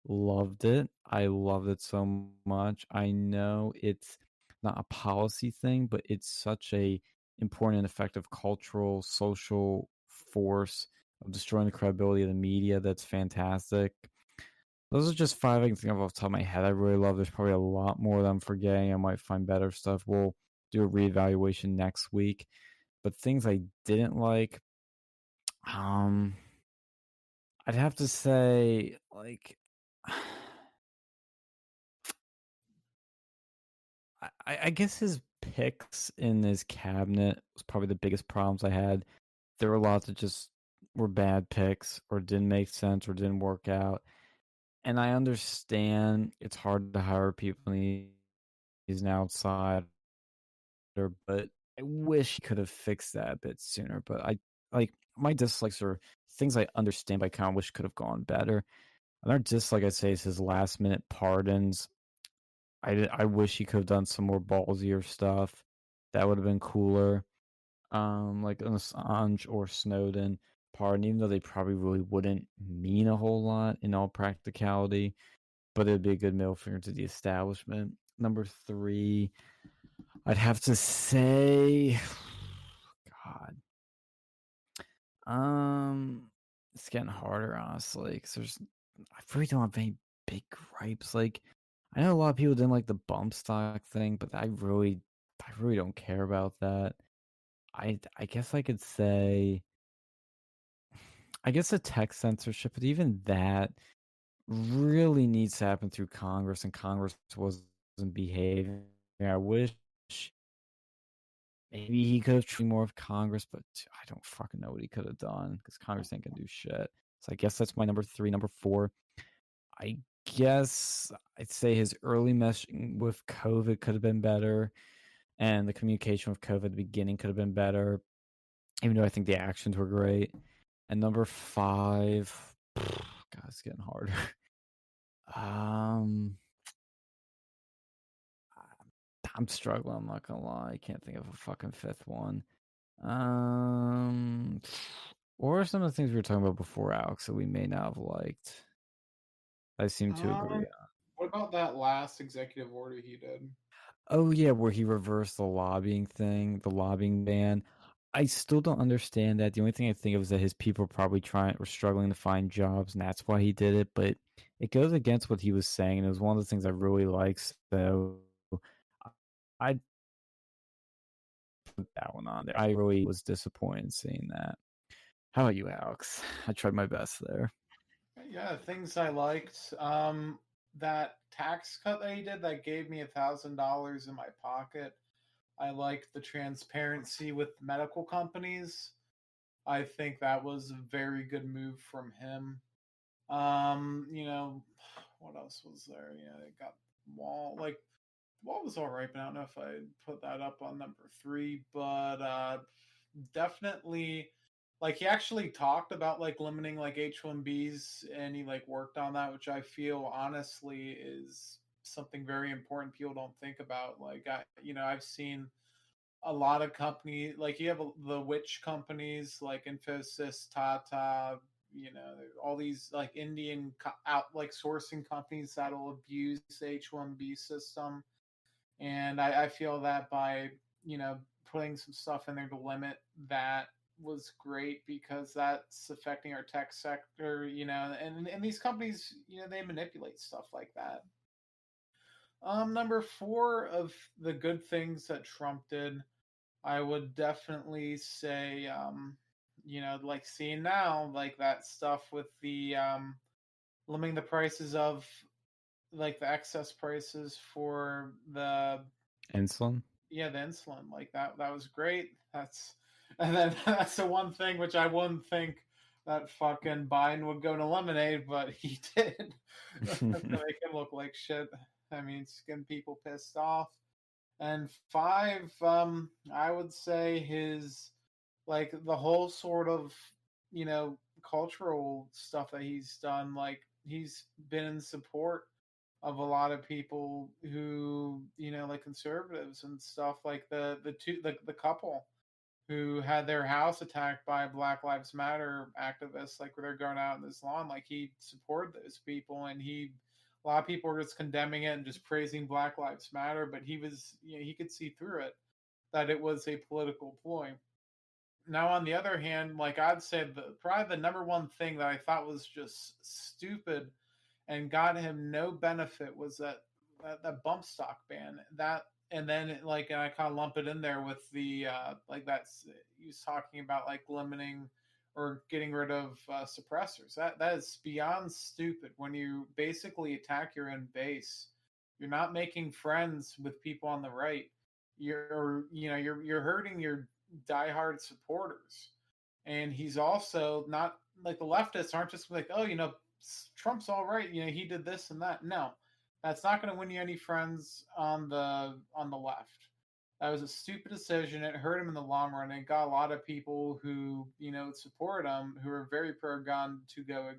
Loved it. I loved it so much. I know it's not a policy thing, but it's such a important and effective cultural, social force of destroying the credibility of the media. That's fantastic. Those are just 5 I can think of off the top of my head. I really love. There's probably a lot more that I'm forgetting. I might find better stuff. We'll do a reevaluation next week. But things I didn't like, I'd have to say, like, I guess his picks in his cabinet was probably the biggest problems I had. There were lots that just were bad picks or didn't make sense or didn't work out. And I understand it's hard to hire people. He's an outsider, but I wish he could have fixed that a bit sooner. But my dislikes are things I understand, but I kind of wish could have gone better. Another dislike I'd say is his last minute pardons. I wish he could have done some more ballsier stuff. That would have been cooler. Like an Assange or Snowden pardon, even though they probably really wouldn't mean a whole lot in all practicality, but it'd be a good middle finger to the establishment. Number 3, I'd have to say, God, it's getting harder, honestly, because I really don't have any big gripes. Like, I know a lot of people didn't like the bump stock thing, but I really don't care about that. I guess I could say, I guess the tech censorship, but even that really needs to happen through Congress, and Congress wasn't behaving. I wish maybe he could have treated more of Congress, but I don't fucking know what he could have done because Congress ain't gonna do shit. So I guess that's my number 3. Number 4, I guess I'd say his early messaging with COVID could have been better, and the communication with COVID at the beginning could have been better, even though I think the actions were great. And number 5, God, it's getting harder. I'm struggling. I'm not gonna lie. I can't think of a fucking 5th one. Or some of the things we were talking about before, Alex, that we may not have liked. I seem to agree on. What about that last executive order he did? Oh yeah, where he reversed the lobbying thing, the lobbying ban. I still don't understand that. The only thing I think of is that his people probably were struggling to find jobs, and that's why he did it. But it goes against what he was saying, and it was one of the things I really liked. So I put that one on there. I really was disappointed seeing that. How about you, Alex? I tried my best there. Yeah, things I liked. That tax cut that he did that gave me $1,000 in my pocket. I liked the transparency with medical companies. I think that was a very good move from him. What else was there? Yeah, they got Wall. Like Wall was all right, but I don't know if I put that up on number 3. But definitely, like he actually talked about like limiting like H1Bs, and he like worked on that, which I feel honestly is something very important people don't think about. Like I've seen a lot of companies, like you have the witch companies like Infosys, Tata, all these like Indian out like sourcing companies that'll abuse the H1B system. And I feel that by putting some stuff in there to limit that was great, because that's affecting our tech sector, and these companies, they manipulate stuff like that. Number 4 of the good things that Trump did, I would definitely say, like seeing now, like that stuff with the limiting the prices of like the excess prices for the Insulin? Yeah, the insulin. Like that was great. And then that's the one thing which I wouldn't think that fucking Biden would go to eliminate, but he did. To make him look like shit. I mean, it's getting people pissed off. And 5, I would say his like the whole sort of cultural stuff that he's done. Like he's been in support of a lot of people who like conservatives and stuff, like the couple who had their house attacked by Black Lives Matter activists, like where they're going out in this lawn. Like he supported those people, and a lot of people were just condemning it and just praising Black Lives Matter, but he was he could see through it, that it was a political ploy. Now, on the other hand, like I'd say, probably the number one thing that I thought was just stupid and got him no benefit was that bump stock ban. That, and then like I kind of lump it in there with the like that's he was talking about like limiting or getting rid of suppressors. That is beyond stupid. When you basically attack your own base, you're not making friends with people on the right. You're hurting your diehard supporters. And he's also not like the leftists aren't just like, oh, Trump's all right, he did this and that. No, that's not going to win you any friends on the left. That was a stupid decision. It hurt him in the long run. It got a lot of people who support him, who are very pro-gun, to go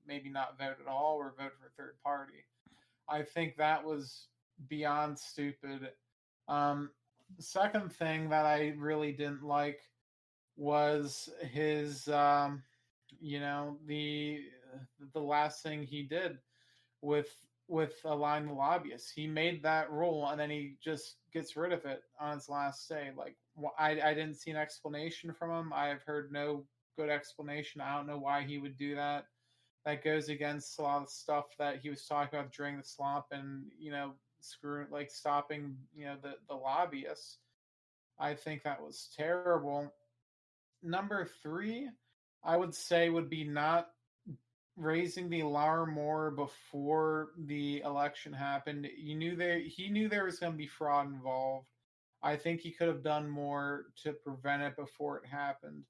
maybe not vote at all or vote for a third party. I think that was beyond stupid. Second thing that I really didn't like was his the last thing he did with align the lobbyists. He made that rule and then he just gets rid of it on his last day. Like I didn't see an explanation from him. I have heard no good explanation. I don't know why he would do that. That goes against a lot of stuff that he was talking about during the slump, and stopping the lobbyists. I think that was terrible. Number 3, I would say, would be not raising the alarm more before the election happened. He knew there was going to be fraud involved. I think he could have done more to prevent it before it happened.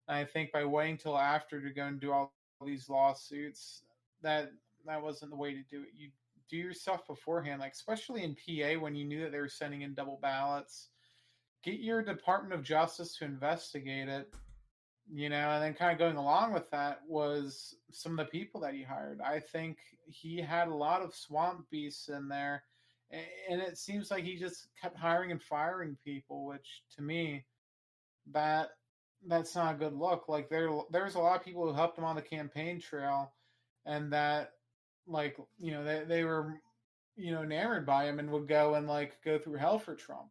And I think by waiting till after to go and do all these lawsuits, that that wasn't the way to do it. You do your stuff beforehand, like especially in PA when you knew that they were sending in double ballots. Get your Department of Justice to investigate it, and then kind of going along with that was some of the people that he hired. I think he had a lot of swamp beasts in there, and it seems like he just kept hiring and firing people, which to me, that's not a good look. Like there's a lot of people who helped him on the campaign trail, and that they were enamored by him and would go and go through hell for Trump.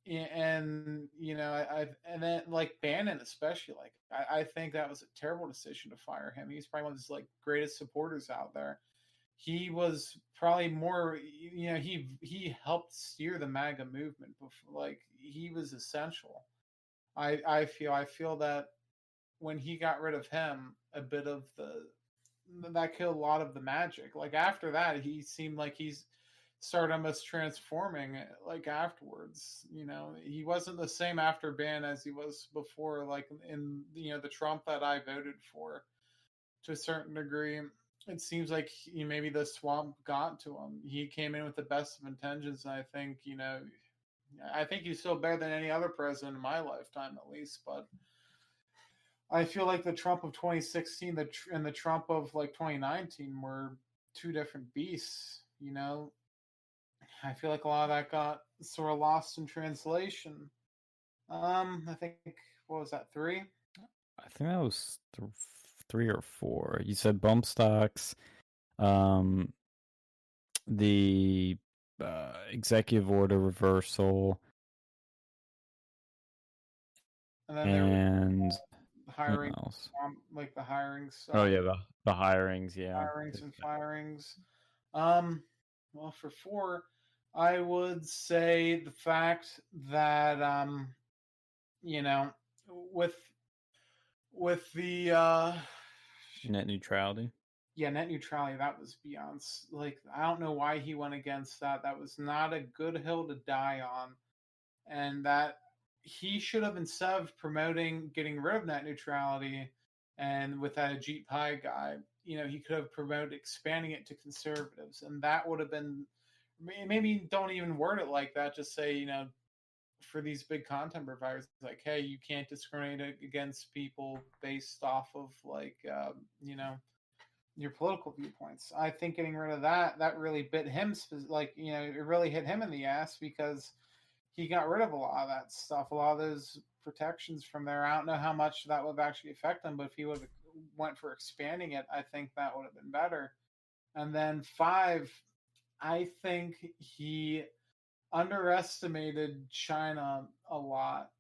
And and then Bannon especially, I think that was a terrible decision to fire him. He's probably one of his greatest supporters out there. He was probably more, he helped steer the MAGA movement before, he was essential. I feel that when he got rid of him, a bit of that killed a lot of the magic. After that, he seemed like he's started almost transforming afterwards. He wasn't the same after ban as he was before, in the Trump that I voted for. To a certain degree, it seems like maybe the swamp got to him. He came in with the best of intentions, and I think he's still better than any other president in my lifetime, at least. But I feel like the Trump of 2016 and the Trump of 2019 were two different beasts. I feel like a lot of that got sort of lost in translation. I think, what was that, 3? I think that was 3 or 4. You said bump stocks, the executive order reversal, and then and hiring, else? the hiring stuff. Oh yeah, the hirings, yeah, hirings and firings. Well, for 4, I would say the fact that with the net neutrality. Yeah, net neutrality, that was beyond, I don't know why he went against that. That was not a good hill to die on. And that he should have, instead of promoting getting rid of net neutrality and with that Ajit Pai guy, he could have promoted expanding it to conservatives. And that would have been, maybe don't even word it like that. Just say, for these big content providers, hey, you can't discriminate against people based off of your political viewpoints. I think getting rid of that really bit him, it really hit him in the ass, because he got rid of a lot of that stuff, a lot of those protections from there. I don't know how much that would have actually affected him, but if he would have went for expanding it, I think that would have been better. And then 5, I think he underestimated China a lot,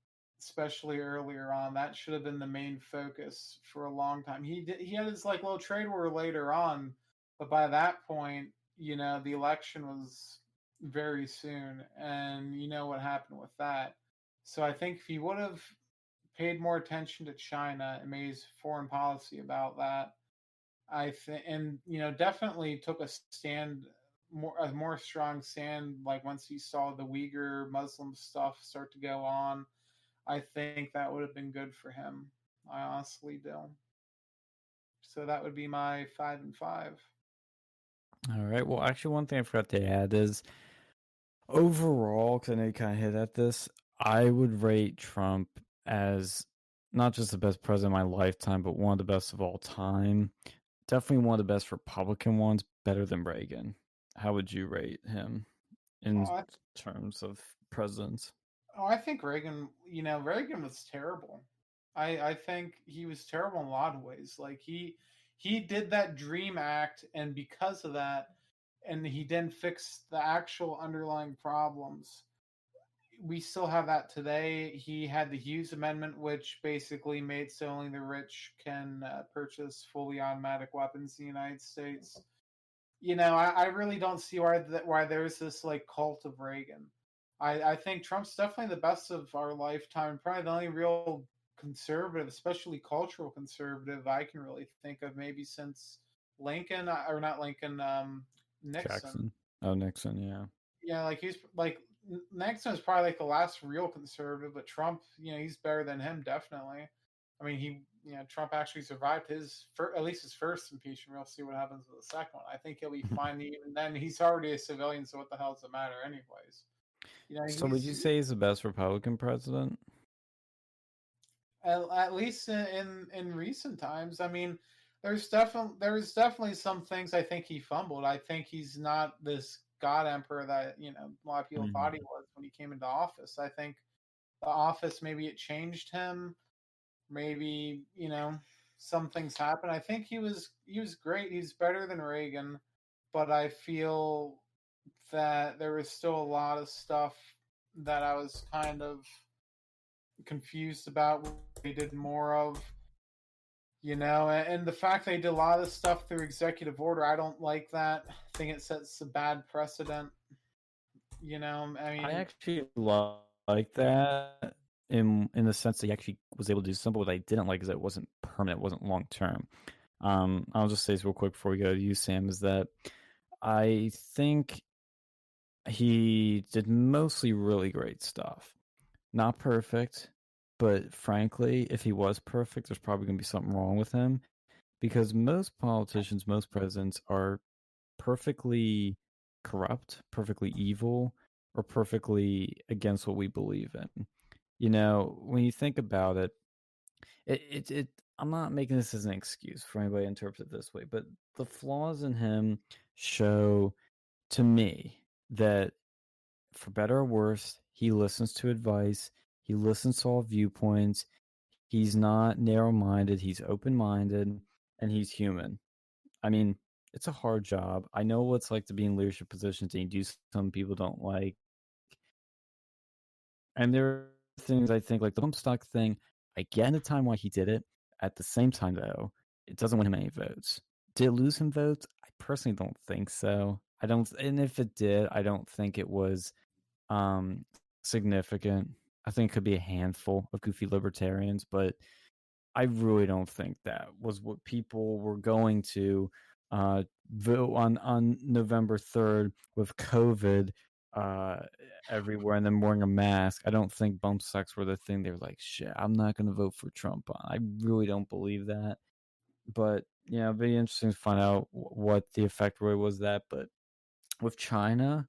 especially earlier on. That should have been the main focus for a long time. He had his little trade war later on, but by that point, the election was very soon, and what happened with that. So I think if he would have paid more attention to China and made his foreign policy about that, I think, and definitely took a more strong stand, once he saw the Uyghur Muslim stuff start to go on, I think that would have been good for him. I honestly do. So that would be my 5 and 5. All right. Well, actually, one thing I forgot to add is overall, because I know you kind of hit at this, I would rate Trump as not just the best president of my lifetime, but one of the best of all time. Definitely one of the best Republican ones, better than Reagan. How would you rate him in terms of presidents? I think Reagan, Reagan was terrible. I think he was terrible in a lot of ways. He did that Dream Act, and because of that, and he didn't fix the actual underlying problems. We still have that today. He had the Hughes Amendment, which basically made so only the rich can purchase fully automatic weapons in the United States. I really don't see why there's this cult of Reagan. I think Trump's definitely the best of our lifetime, probably the only real conservative, especially cultural conservative, I can really think of, maybe since Lincoln, or not Lincoln, Nixon. Jackson. Oh, Nixon, yeah. Yeah, he's Nixon is probably the last real conservative, but Trump, he's better than him, definitely. I mean, he Trump actually survived at least his first impeachment. We'll see what happens with the second one. I think he'll be fine. Even then, he's already a civilian, so what the hell does it matter, anyways? So would you say he's the best Republican president? At least in recent times. I mean, there's definitely some things I think he fumbled. I think he's not this god emperor that a lot of people thought he was when he came into office. I think the office, maybe it changed him. Maybe some things happened. I think he was great. He's better than Reagan, but I feel that there was still a lot of stuff that I was kind of confused about what they did more of. And the fact they did a lot of stuff through executive order, I don't like that. I think it sets a bad precedent. I mean, I actually like that in the sense that he actually was able to do something. What I didn't like is that it wasn't permanent, it wasn't long term. I'll just say this real quick before we go to you, Sam, is that I think he did mostly really great stuff. Not perfect, but frankly, if he was perfect, there's probably going to be something wrong with him, because most politicians, most presidents are perfectly corrupt, perfectly evil, or perfectly against what we believe in. When you think about it, it I'm not making this as an excuse for anybody to interpret it this way, but the flaws in him show to me that, for better or worse, he listens to advice, he listens to all viewpoints, he's not narrow-minded, he's open-minded, and he's human. I mean, it's a hard job. I know what it's like to be in leadership positions and you do some people don't like. And there are things I think, like the bump stock thing, I get in the time why he did it. At the same time, though, it doesn't win him any votes. Did it lose him votes? I personally don't think so. And if it did, I don't think it was significant. I think it could be a handful of goofy libertarians, but I really don't think that was what people were going to vote on November 3rd with COVID everywhere and then wearing a mask. I don't think bump stocks were the thing. They were like, shit, I'm not going to vote for Trump on. I really don't believe that. But, it'd be interesting to find out what the effect really was that. But with China,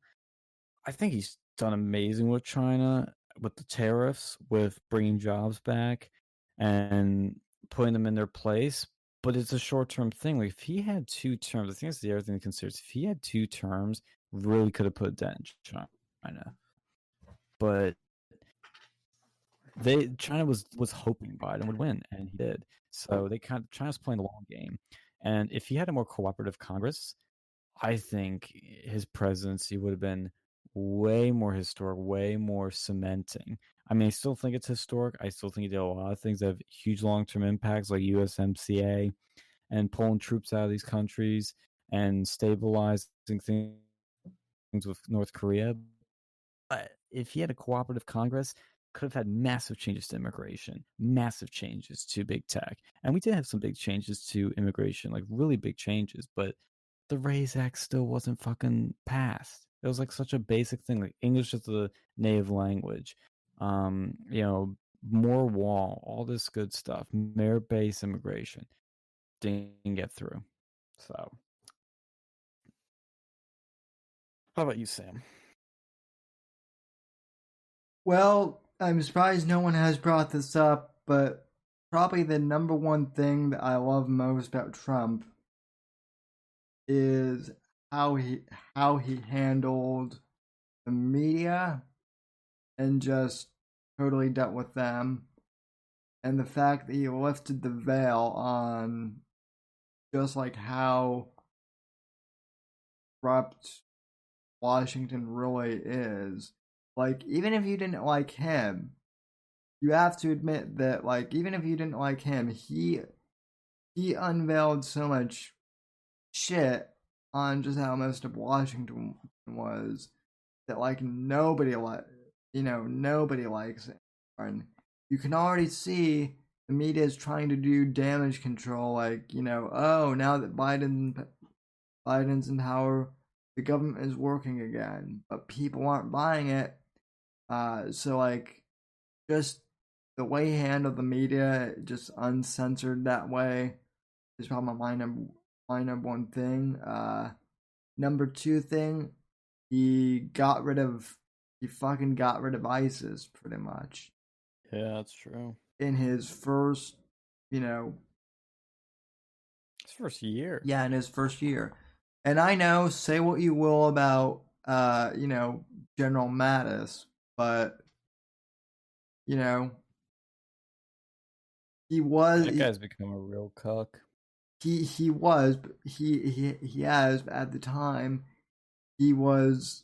I think he's done amazing with China, with the tariffs, with bringing jobs back and putting them in their place. But it's a short-term thing. Like, if he had 2 terms, I think that's the other thing to consider. If he had 2 terms, really could have put a dent in China. But China was hoping Biden would win, and he did. So China's playing the long game. And if he had a more cooperative Congress, I think his presidency would have been way more historic, way more cementing. I mean, I still think it's historic. I still think he did a lot of things that have huge long-term impacts, like USMCA and pulling troops out of these countries and stabilizing things with North Korea. But if he had a cooperative Congress, could have had massive changes to immigration, massive changes to big tech. And we did have some big changes to immigration, like really big changes, but the Raise Act still wasn't fucking passed. It was like such a basic thing, like English is the native language. More wall, all this good stuff, merit-based immigration didn't get through. So, how about you, Sam? Well, I'm surprised no one has brought this up, but probably the number one thing that I love most about Trump is how he handled the media and just totally dealt with them, and the fact that he lifted the veil on just like how corrupt Washington really is. Like, even if you didn't like him, you have to admit that, like, even if you didn't like him, he unveiled so much shit on just how messed up Washington was that, like, nobody likes it. And you can already see the media is trying to do damage control, like, oh, now that Biden's in power, the government is working again, but people aren't buying it. So, like, just the way he handled the media, just uncensored that way, is probably my number one thing. Number two thing, he fucking got rid of ISIS pretty much. Yeah, that's true. In his first, his first year. Yeah, in his first year. And I know, say what you will about, General Mattis, but, he was. That guy's become a real cuck. He was, but he has, but at the time, he was.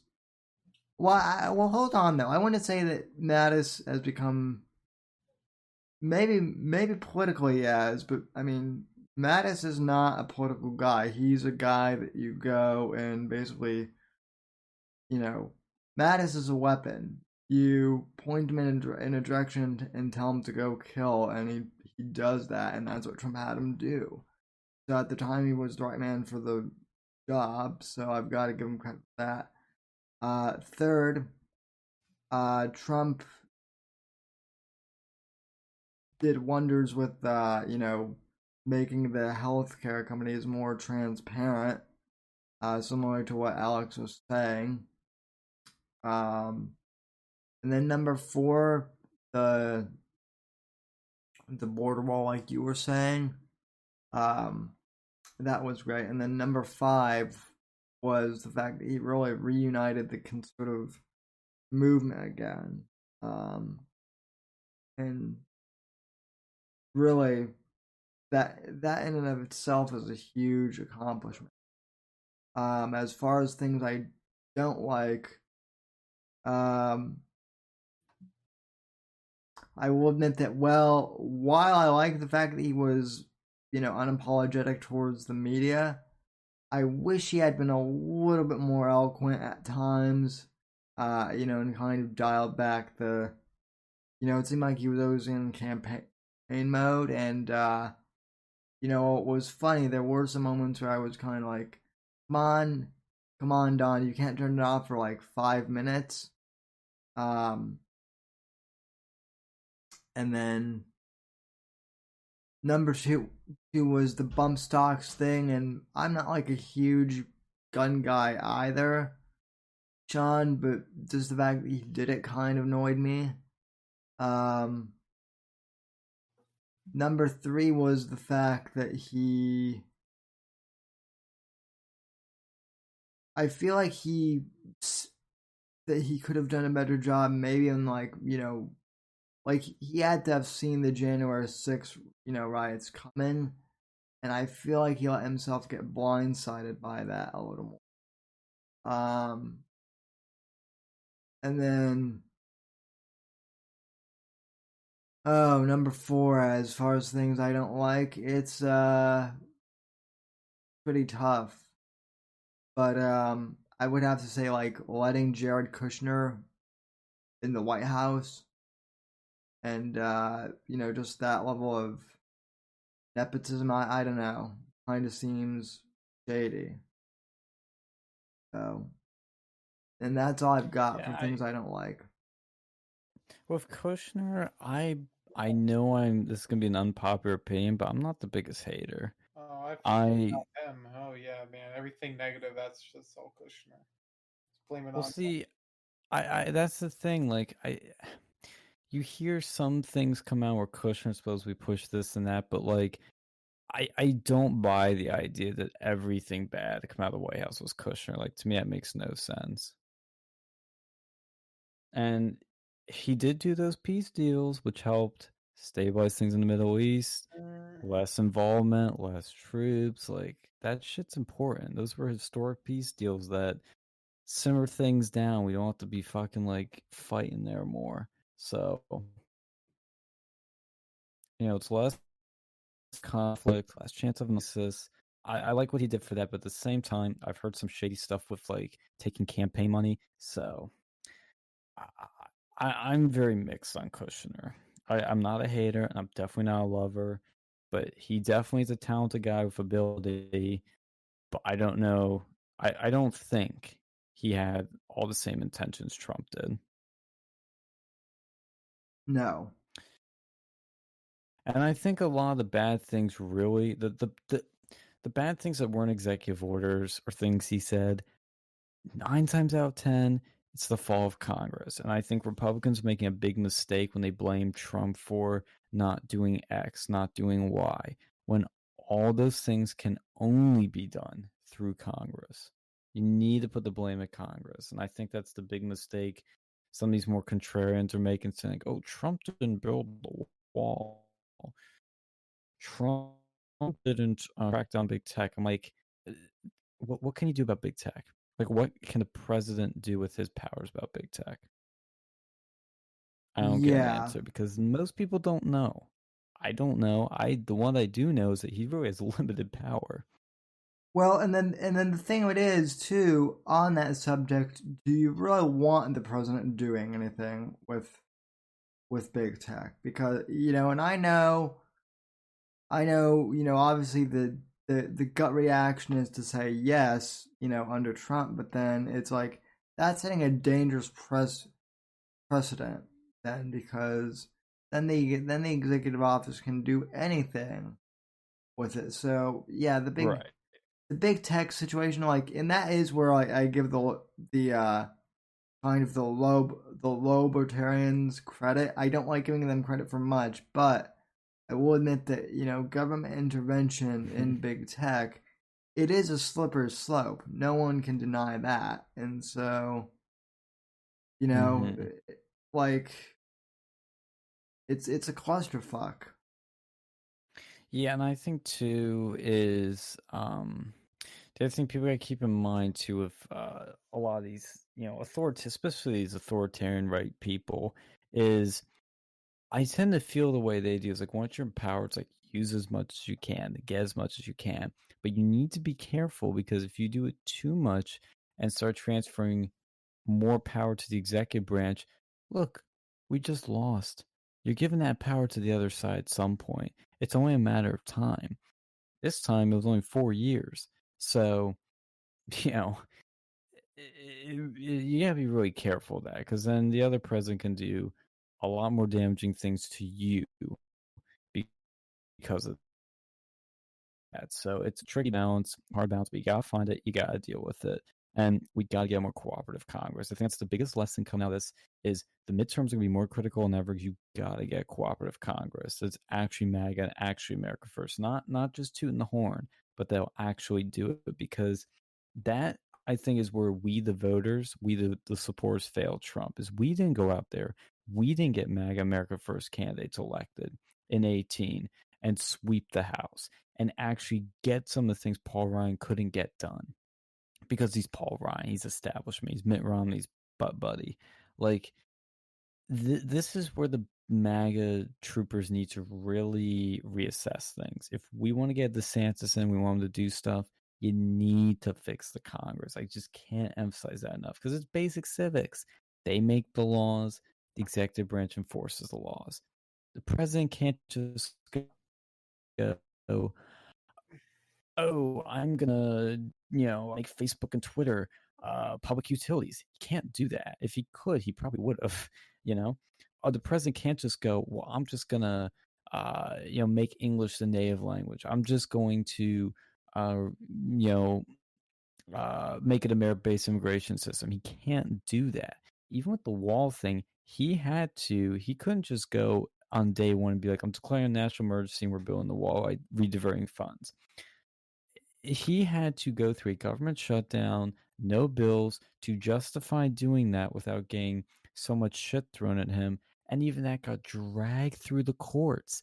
Well, hold on though. I want to say that Mattis has become. Maybe politically he has, but I mean, Mattis is not a political guy. He's a guy that you go and basically, Mattis is a weapon. You point him in a direction and tell him to go kill, and he does that, and that's what Trump had him do. So at the time, he was the right man for the job, so I've got to give him credit for that. Third, Trump did wonders with, making the healthcare companies more transparent, similar to what Alex was saying. And then number 4, the border wall, like you were saying, that was great. And then number 5 was the fact that he really reunited the conservative movement again. And really, that in and of itself is a huge accomplishment. As far as things I don't like, I will admit that, while I like the fact that he was, unapologetic towards the media, I wish he had been a little bit more eloquent at times, and kind of dialed back the, it seemed like he was always in campaign mode, and, it was funny, there were some moments where I was kind of like, come on, Don, you can't turn it off for like 5 minutes. And then number 2 was the bump stocks thing, and I'm not like a huge gun guy either, Sean, but just the fact that he did it kind of annoyed me. Number 3 was the fact that I feel like he could have done a better job, maybe in like, like he had to have seen the January 6th, riots coming, and I feel like he let himself get blindsided by that a little more. And then, number 4, as far as things I don't like, it's pretty tough. But I would have to say, like, letting Jared Kushner in the White House, and just that level of nepotism, I don't know, kind of seems shady. So, and that's all I've got for things I don't like. With Kushner, I know this is gonna be an unpopular opinion, but I'm not the biggest hater. Oh, I feel about him. Oh yeah, man. Everything negative, that's just all Kushner. Just blame it on. See, I that's the thing. Like, you hear some things come out where Kushner's supposed to be push this and that, but like, I don't buy the idea that everything bad to come out of the White House was Kushner. Like, to me, that makes no sense. And he did do those peace deals, which helped stabilize things in the Middle East. Less involvement, less troops. Like, that shit's important. Those were historic peace deals that simmer things down. We don't have to be fucking like fighting there more. So, it's less conflict, less chance of nemesis. I like what he did for that, but at the same time, I've heard some shady stuff with like taking campaign money. So I'm very mixed on Kushner. I'm not a hater, and I'm definitely not a lover, but he definitely is a talented guy with ability. But I don't know. I don't think he had all the same intentions Trump did. No. And I think a lot of the bad things really the bad things that weren't executive orders or things he said, 9 times out of 10, it's the fall of Congress. And I think Republicans are making a big mistake when they blame Trump for not doing X, not doing Y, when all those things can only be done through Congress. You need to put the blame at Congress. And I think that's the big mistake some of these more contrarians are making, saying, oh, Trump didn't build the wall. Trump didn't crack down big tech. I'm like, uh, what can you do about big tech? Like, what can the president do with his powers about big tech? I don't get an Yeah. answer because most people don't know. I don't know. The one I do know is that he really has limited power. Well, and then the thing of it is too, on that subject, do you really want the president doing anything with big tech? Because and I know, obviously the gut reaction is to say yes, under Trump, but then it's like that's setting a dangerous precedent then, because then the executive office can do anything with it. So yeah, Right. the big tech situation, like, and that is where I give the kind of the libertarians credit. I don't like giving them credit for much, but I will admit that government intervention in big tech, it is a slippery slope. No one can deny that, and so Mhm. like it's a clusterfuck. Yeah, and I think too is the other thing people gotta keep in mind too of a lot of these, especially these authoritarian right people, is I tend to feel the way they do is like once you're in power, it's like use as much as you can, get as much as you can. But you need to be careful because if you do it too much and start transferring more power to the executive branch, look, we just lost. You're giving that power to the other side at some point. It's only a matter of time. This time it was only 4 years. So, you know, you gotta be really careful of that because then the other president can do a lot more damaging things to you because of that. So it's a tricky balance, hard balance, but you gotta find it, you gotta deal with it. And we gotta get a more cooperative Congress. I think that's the biggest lesson coming out of this is the midterms are gonna be more critical than ever. You gotta get cooperative Congress. It's actually MAGA and actually America first. Not just tooting the horn, but they'll actually do it because that I think is where we the voters, we the supporters failed Trump, is we didn't go out there. We didn't get MAGA America first candidates elected in 18 and sweep the House and actually get some of the things Paul Ryan couldn't get done because he's Paul Ryan, he's establishment, he's Mitt Romney's butt buddy. Like this is where the MAGA troopers need to really reassess things. If we want to get DeSantis in, we want him to do stuff, you need to fix the Congress. I just can't emphasize that enough because it's basic civics. They make the laws, the executive branch enforces the laws. The president can't just go, oh, I'm gonna, make Facebook and Twitter public utilities. He can't do that. If he could, he probably would have, you know. Or the president can't just go, well, I'm just gonna, make English the native language. I'm just going to, uh, you know, make it a merit-based immigration system. He can't do that. Even with the wall thing, he couldn't just go on day one and be like, I'm declaring a national emergency and we're building the wall by rediverting funds. He had to go through a government shutdown, no bills, to justify doing that without getting so much shit thrown at him. And even that got dragged through the courts.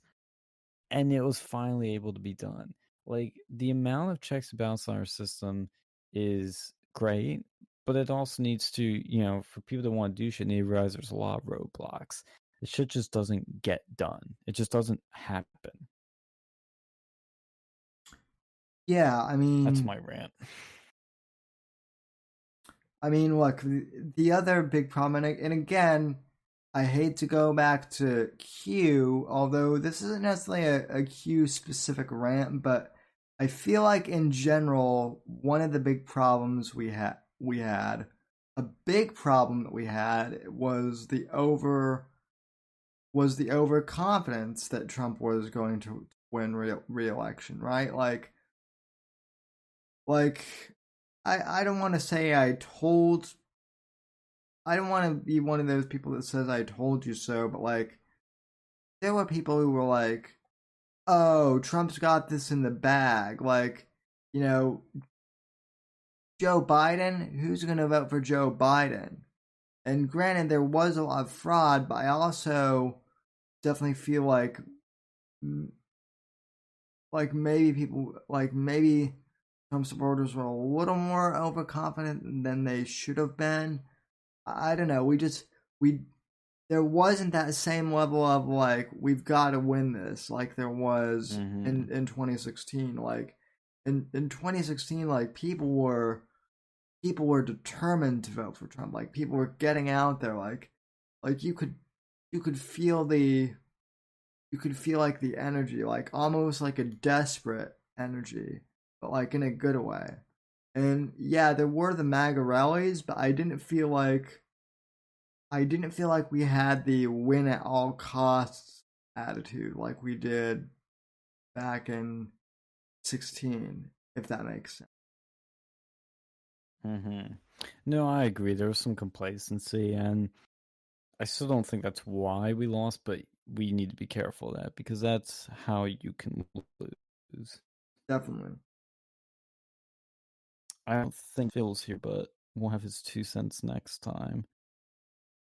And it was finally able to be done. Like, the amount of checks and balances on our system is great, but it also needs to, for people that want to do shit, need to realize there's a lot of roadblocks. The shit just doesn't get done. It just doesn't happen. Yeah, That's my rant. Look, the other big problem, and again, I hate to go back to Q, although this isn't necessarily a Q specific rant, but I feel like in general, one of the big problems a big problem that we had was the was the overconfidence that Trump was going to win re-election, right? Like I don't want to say I don't want to be one of those people that says I told you so, but like there were people who were like, "Oh, Trump's got this in the bag." Like, you know, Joe Biden, who's going to vote for Joe Biden? And granted, there was a lot of fraud, but I also definitely feel maybe Trump supporters were a little more overconfident than they should have been. I don't know. There wasn't that same level of like we've got to win this like there was in 2016. Like in 2016, like people were determined to vote for Trump. Like people were getting out there. Like you could feel like the energy, like almost like a desperate energy, but like in a good way. And yeah, there were the MAGA rallies, but I didn't feel like we had the win at all costs attitude like we did back in 16, if that makes sense. No, I agree. There was some complacency, and I still don't think that's why we lost, but we need to be careful of that because that's how you can lose. Definitely. I don't think Phil's here, but we'll have his 2 cents next time.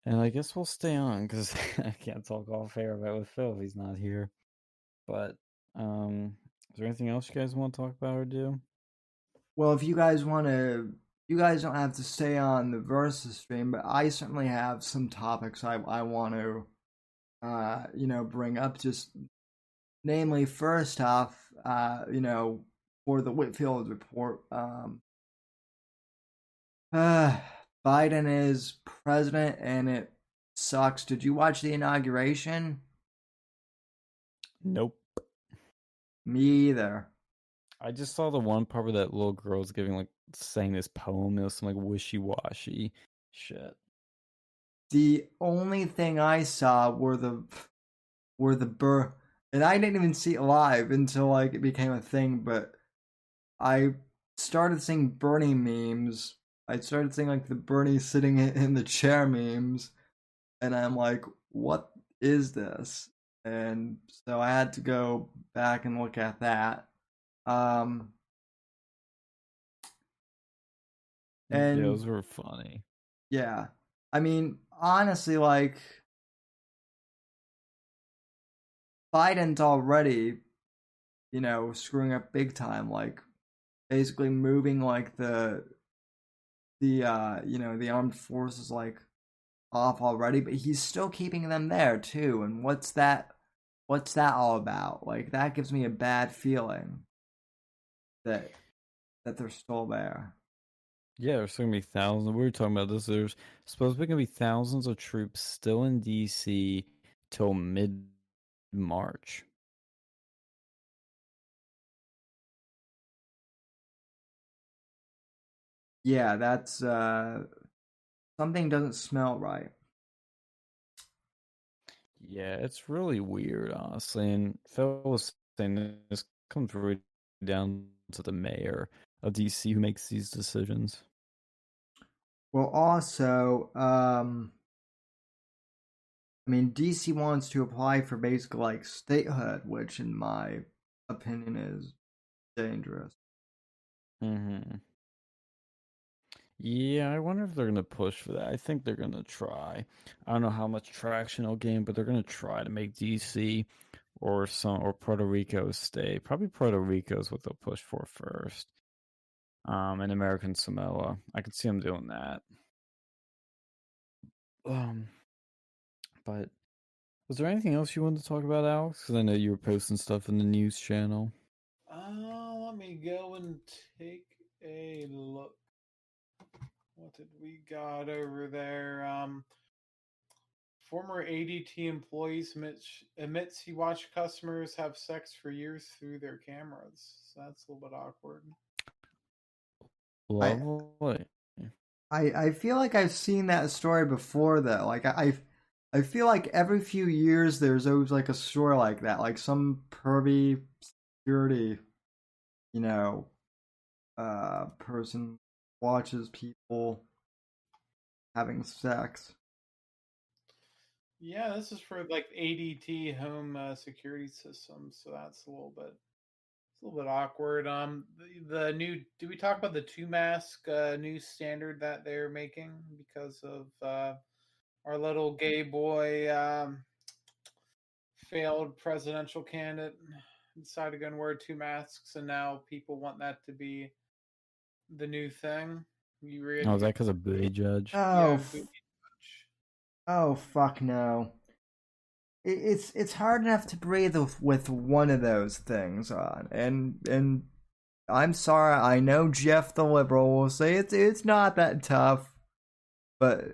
And I guess we'll stay on because I can't talk off air about with Phil if he's not here. But is there anything else you guys want to talk about or do? Well, if you guys want to, you guys don't have to stay on the Versus stream, but I certainly have some topics I want to, bring up. Just namely, first off, for the Whitfield report, Biden is president, and it sucks. Did you watch the inauguration? Nope. Me either. I just saw the one part where that little girl's saying this poem. It was some wishy-washy shit. The only thing I saw were the and I didn't even see it live until like it became a thing. But I started seeing Bernie memes. I started seeing like the Bernie sitting in the chair memes, and I'm like, what is this? And so I had to go back and look at that. And those were funny. Yeah. I mean, honestly, like Biden's already, screwing up big time, like basically moving like the armed forces like off already, but he's still keeping them there too. And what's that all about? Like that gives me a bad feeling that they're still there. Yeah, there's going to be thousands. We were talking about this. There's supposed to be going to be thousands of troops still in DC till mid-March. Yeah, that's something doesn't smell right. Yeah, it's really weird, honestly. And Phil was saying this comes right down to the mayor of DC who makes these decisions. Well, also, I mean, DC wants to apply for basically like statehood, which, in my opinion, is dangerous. Yeah, I wonder if they're gonna push for that. I think they're gonna try. I don't know how much traction it'll gain, but they're gonna try to make DC or Puerto Rico stay. Probably Puerto Rico is what they'll push for first. And American Samoa. I could see them doing that. But was there anything else you wanted to talk about, Alex? Because I know you were posting stuff in the news channel. Let me go and take a look. What did we got over there? Former ADT employees admits he watched customers have sex for years through their cameras. So that's a little bit awkward. Lovely. I feel like I've seen that story before though. Like I feel like every few years there's always like a story like that, like some pervy security, you know, person watches people having sex. Yeah, this is for like ADT home security systems, so that's a little bit awkward. The new. Do we talk about the two mask new standard that they're making because of our little gay boy failed presidential candidate decided to go and wear two masks, and now people want that to be the new thing. You read? Oh, is that because of Booty Judge? Oh, Yeah. oh fuck no! It's hard enough to breathe with one of those things on, and I'm sorry. I know Jeff the liberal will say it's not that tough, but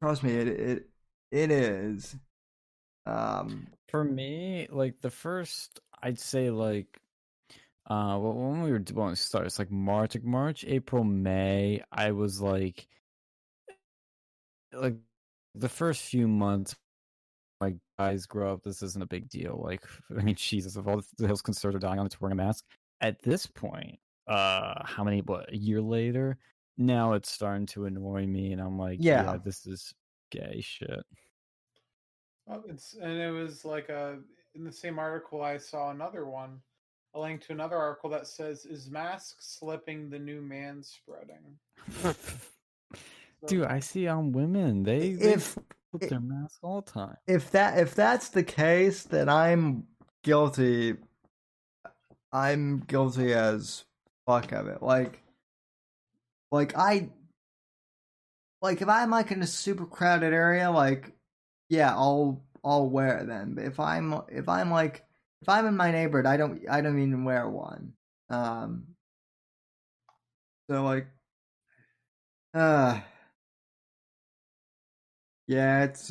trust me, it is. For me, like the first, I'd say like, well, when we were when it started, it's like March, April, May. I was like the first few months, like guys grow up. This isn't a big deal. Like, I mean, Jesus, if all the hills considered are dying on, it's wearing a mask. At this point, how many? What, a year later? Now it's starting to annoy me, and I'm like, yeah, this is gay shit. Oh, and it was like in the same article I saw another one, a link to another article that says, "Is mask slipping the new man spreading?" Dude, I see on women they put their mask all the time. If that's the case, then I'm guilty. I'm guilty as fuck of it. Like if I'm like in a super crowded area, like yeah, I'll wear it then. But if I'm in my neighborhood, I don't even wear one. So like yeah, it's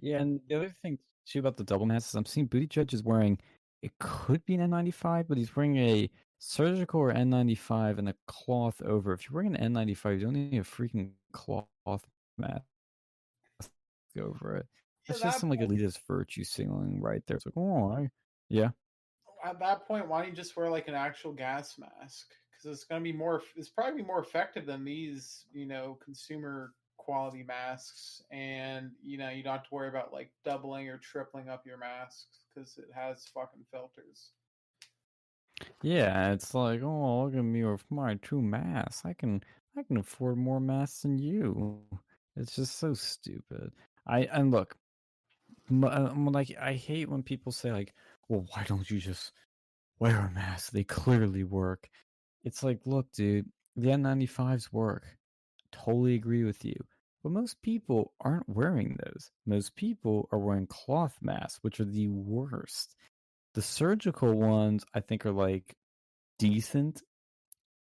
Yeah, and the other thing too about the double masks is I'm seeing Booty Judge is wearing, it could be an N95, but he's wearing a surgical or N95 and a cloth over. If you're wearing an N95, you don't need a freaking cloth mask over it. That's just some like elitist virtue signaling right there. It's like, oh, yeah. At that point, why don't you just wear like an actual gas mask? Because it's going to be more. It's probably more effective than these, consumer quality masks, and you don't have to worry about like doubling or tripling up your masks because it has fucking filters. Yeah, it's like, oh, look at me with my two masks. I can afford more masks than you. It's just so stupid. And look, like I hate when people say like, well, why don't you just wear a mask? They clearly work. It's like, look, dude, the N95s work. Totally agree with you. But most people aren't wearing those. Most people are wearing cloth masks, which are the worst. The surgical ones, I think, are like decent,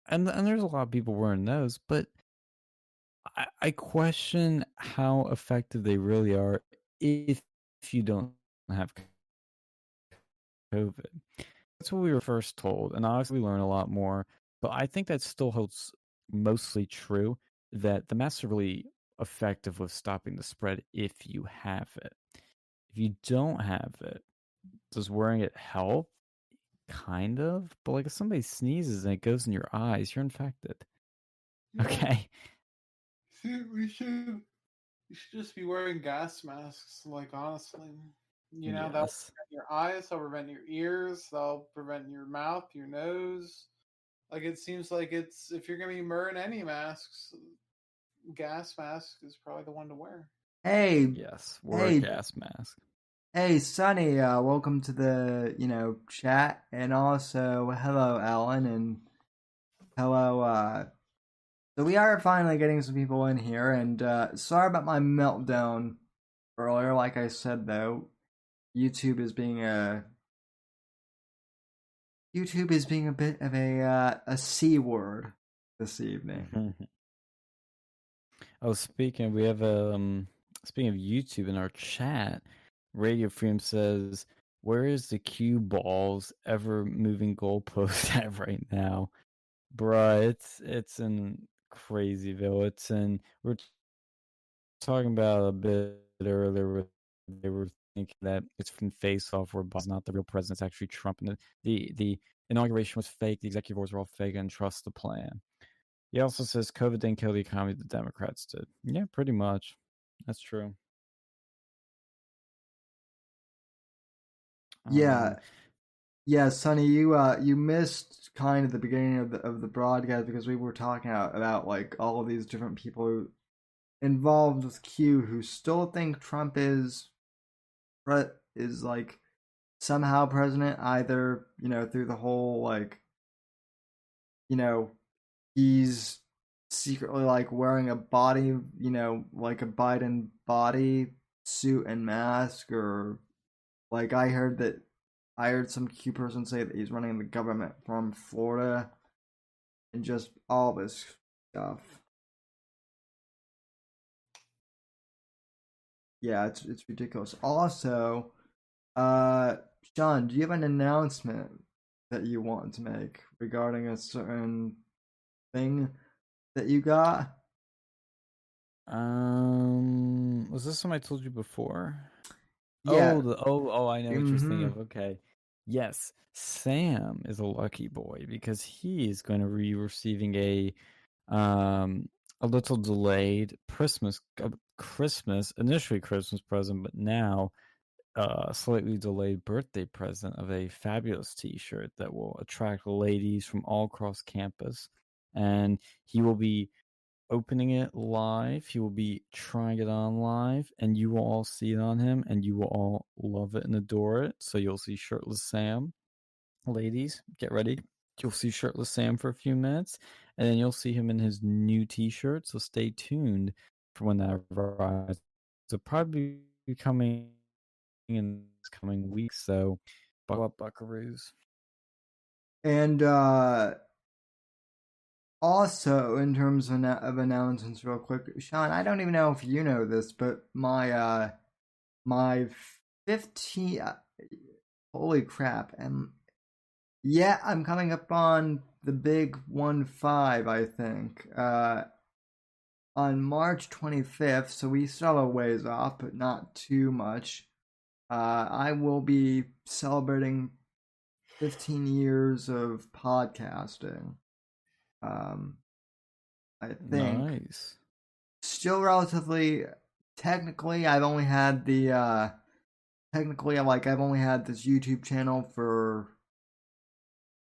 and there's a lot of people wearing those, but I question how effective they really are if you don't have COVID. That's what we were first told, and obviously we learn a lot more. But I think that still holds mostly true, that the masks are really effective with stopping the spread if you have it. If you don't have it, does wearing it help? Kind of, but like if somebody sneezes and it goes in your eyes, you're infected. Okay. We should just be wearing gas masks. Like honestly, that'll prevent your eyes, that'll prevent your ears, that'll prevent your mouth, your nose. Like it seems like it's if you're gonna be wearing any masks, gas mask is probably the one to wear. Hey, yes, wear a gas mask. Hey, Sonny, welcome to the, chat, and also hello, Alan, and hello, so we are finally getting some people in here, and, sorry about my meltdown earlier. Like I said, though, YouTube is being a bit of a C word this evening. Oh, speaking of YouTube in our chat, Radio Freedom says, where is the cue balls ever moving goalpost at right now? Bruh, it's in Crazyville. We're talking about a bit earlier where they were thinking that it's from Face Off where Biden's not the real president, it's actually Trump, and the inauguration was fake, the executive orders were all fake, and trust the plan. He also says COVID didn't kill the economy, the Democrats did. Yeah, pretty much. That's true. Yeah. Yeah, Sonny, you missed kind of the beginning of the broadcast because we were talking about like all of these different people involved with Q who still think Trump is like somehow president, either, you know, through the whole like, you know, he's secretly like wearing a body, you know, like a Biden body suit and mask, or like I heard some Q person say that he's running the government from Florida, and just all this stuff. Yeah, it's ridiculous. Also, Sean, do you have an announcement that you want to make regarding a certain thing that you got? Was this something I told you before? Yeah. I know what you're thinking of. Okay. Yes, Sam is a lucky boy because he is going to be receiving a little delayed initially Christmas present, but now slightly delayed birthday present of a fabulous t-shirt that will attract ladies from all across campus, and he will be opening it live. He will be trying it on live, and you will all see it on him, and you will all love it and adore it. So you'll see shirtless Sam. Ladies, get ready. You'll see shirtless Sam for a few minutes, and then you'll see him in his new t-shirt. So stay tuned for when that arrives. It'll probably be coming in this coming week. So buckle up, buckaroos. And also, in terms of announcements, real quick, Sean, I don't even know if you know this, but my 15, holy crap, yeah, I'm coming up on the big 1-5, I think, on March 25th, so we still have a ways off, but not too much. I will be celebrating 15 years of podcasting. I think. Nice. Still relatively technically, I've only had the technically like I've only had this YouTube channel for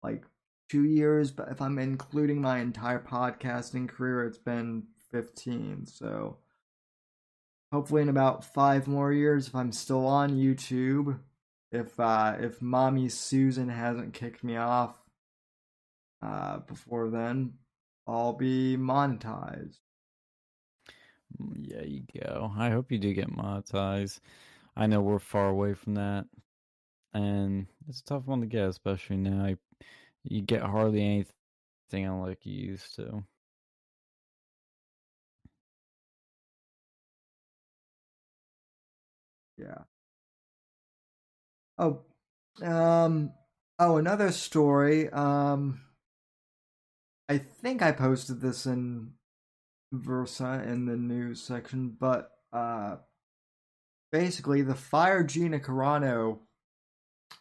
like 2 years, but if I'm including my entire podcasting career, it's been 15. So hopefully in about 5 more years, if I'm still on YouTube, if Mommy Susan hasn't kicked me off before then, I'll be monetized. Yeah, you go. I hope you do get monetized. I know we're far away from that, and it's a tough one to get, especially now. You get hardly anything like you used to. Yeah. Another story. I think I posted this in Versa in the news section, but basically the Fire Gina Carano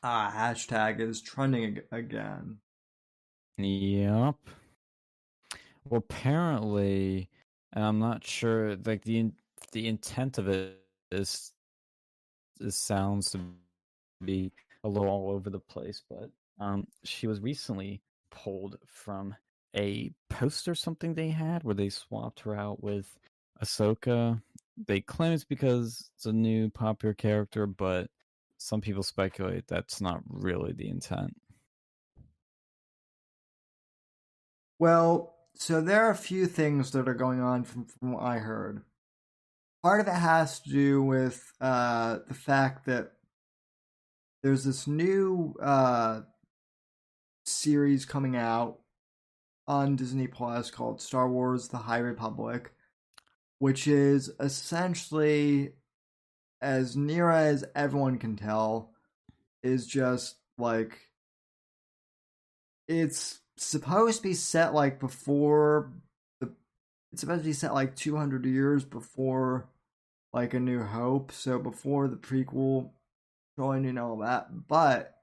hashtag is trending again. Yep. Well, apparently, and I'm not sure. Like the intent of it is sounds to be a little all over the place, but she was recently pulled from a post or something they had where they swapped her out with Ahsoka. They claim it's because it's a new popular character, but some people speculate that's not really the intent. Well, so there are a few things that are going on from what I heard. Part of it has to do with the fact that there's this new series coming out on Disney Plus called Star Wars: The High Republic, which is essentially, as near as everyone can tell, is just like it's supposed to be set like before it's supposed to be set like 200 years before like A New Hope, so before the prequel joined and all that, but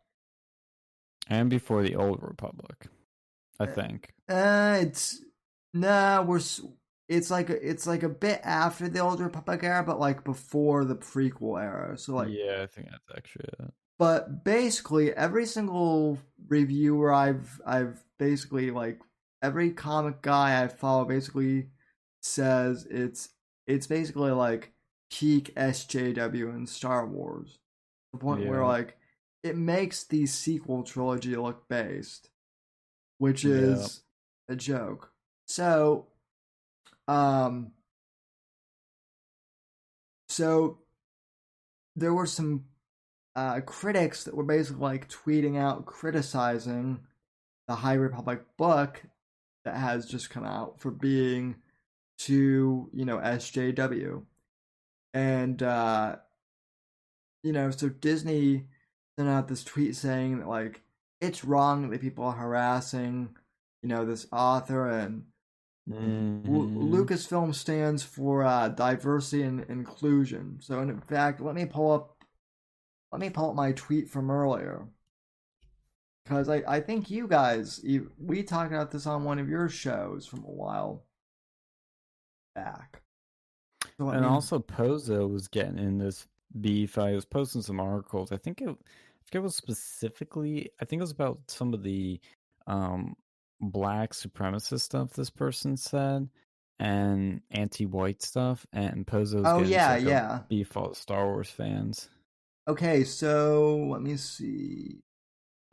and before the Old Republic, I think. It's like a bit after the Old Republic era, but like before the prequel era. So like, yeah, I think that's actually it. But basically, every single reviewer I've basically like every comic guy I follow basically says it's basically like peak SJW in Star Wars. The point where like it makes the sequel trilogy look based, which is a joke. So, so there were some critics that were basically like tweeting out criticizing the High Republic book that has just come out for being too, SJW. And so Disney sent out this tweet saying that like it's wrong that people are harassing, this author, and Lucasfilm stands for diversity and inclusion. So in fact, let me pull up my tweet from earlier, because I think you guys, we talked about this on one of your shows from a while back. So and also Pozo was getting in this beef. I was posting some articles. I think it was specifically, I think it was about some of the black supremacist stuff this person said and anti-white stuff, and Pozo's getting a beef all the Star Wars fans. Okay, so let me see.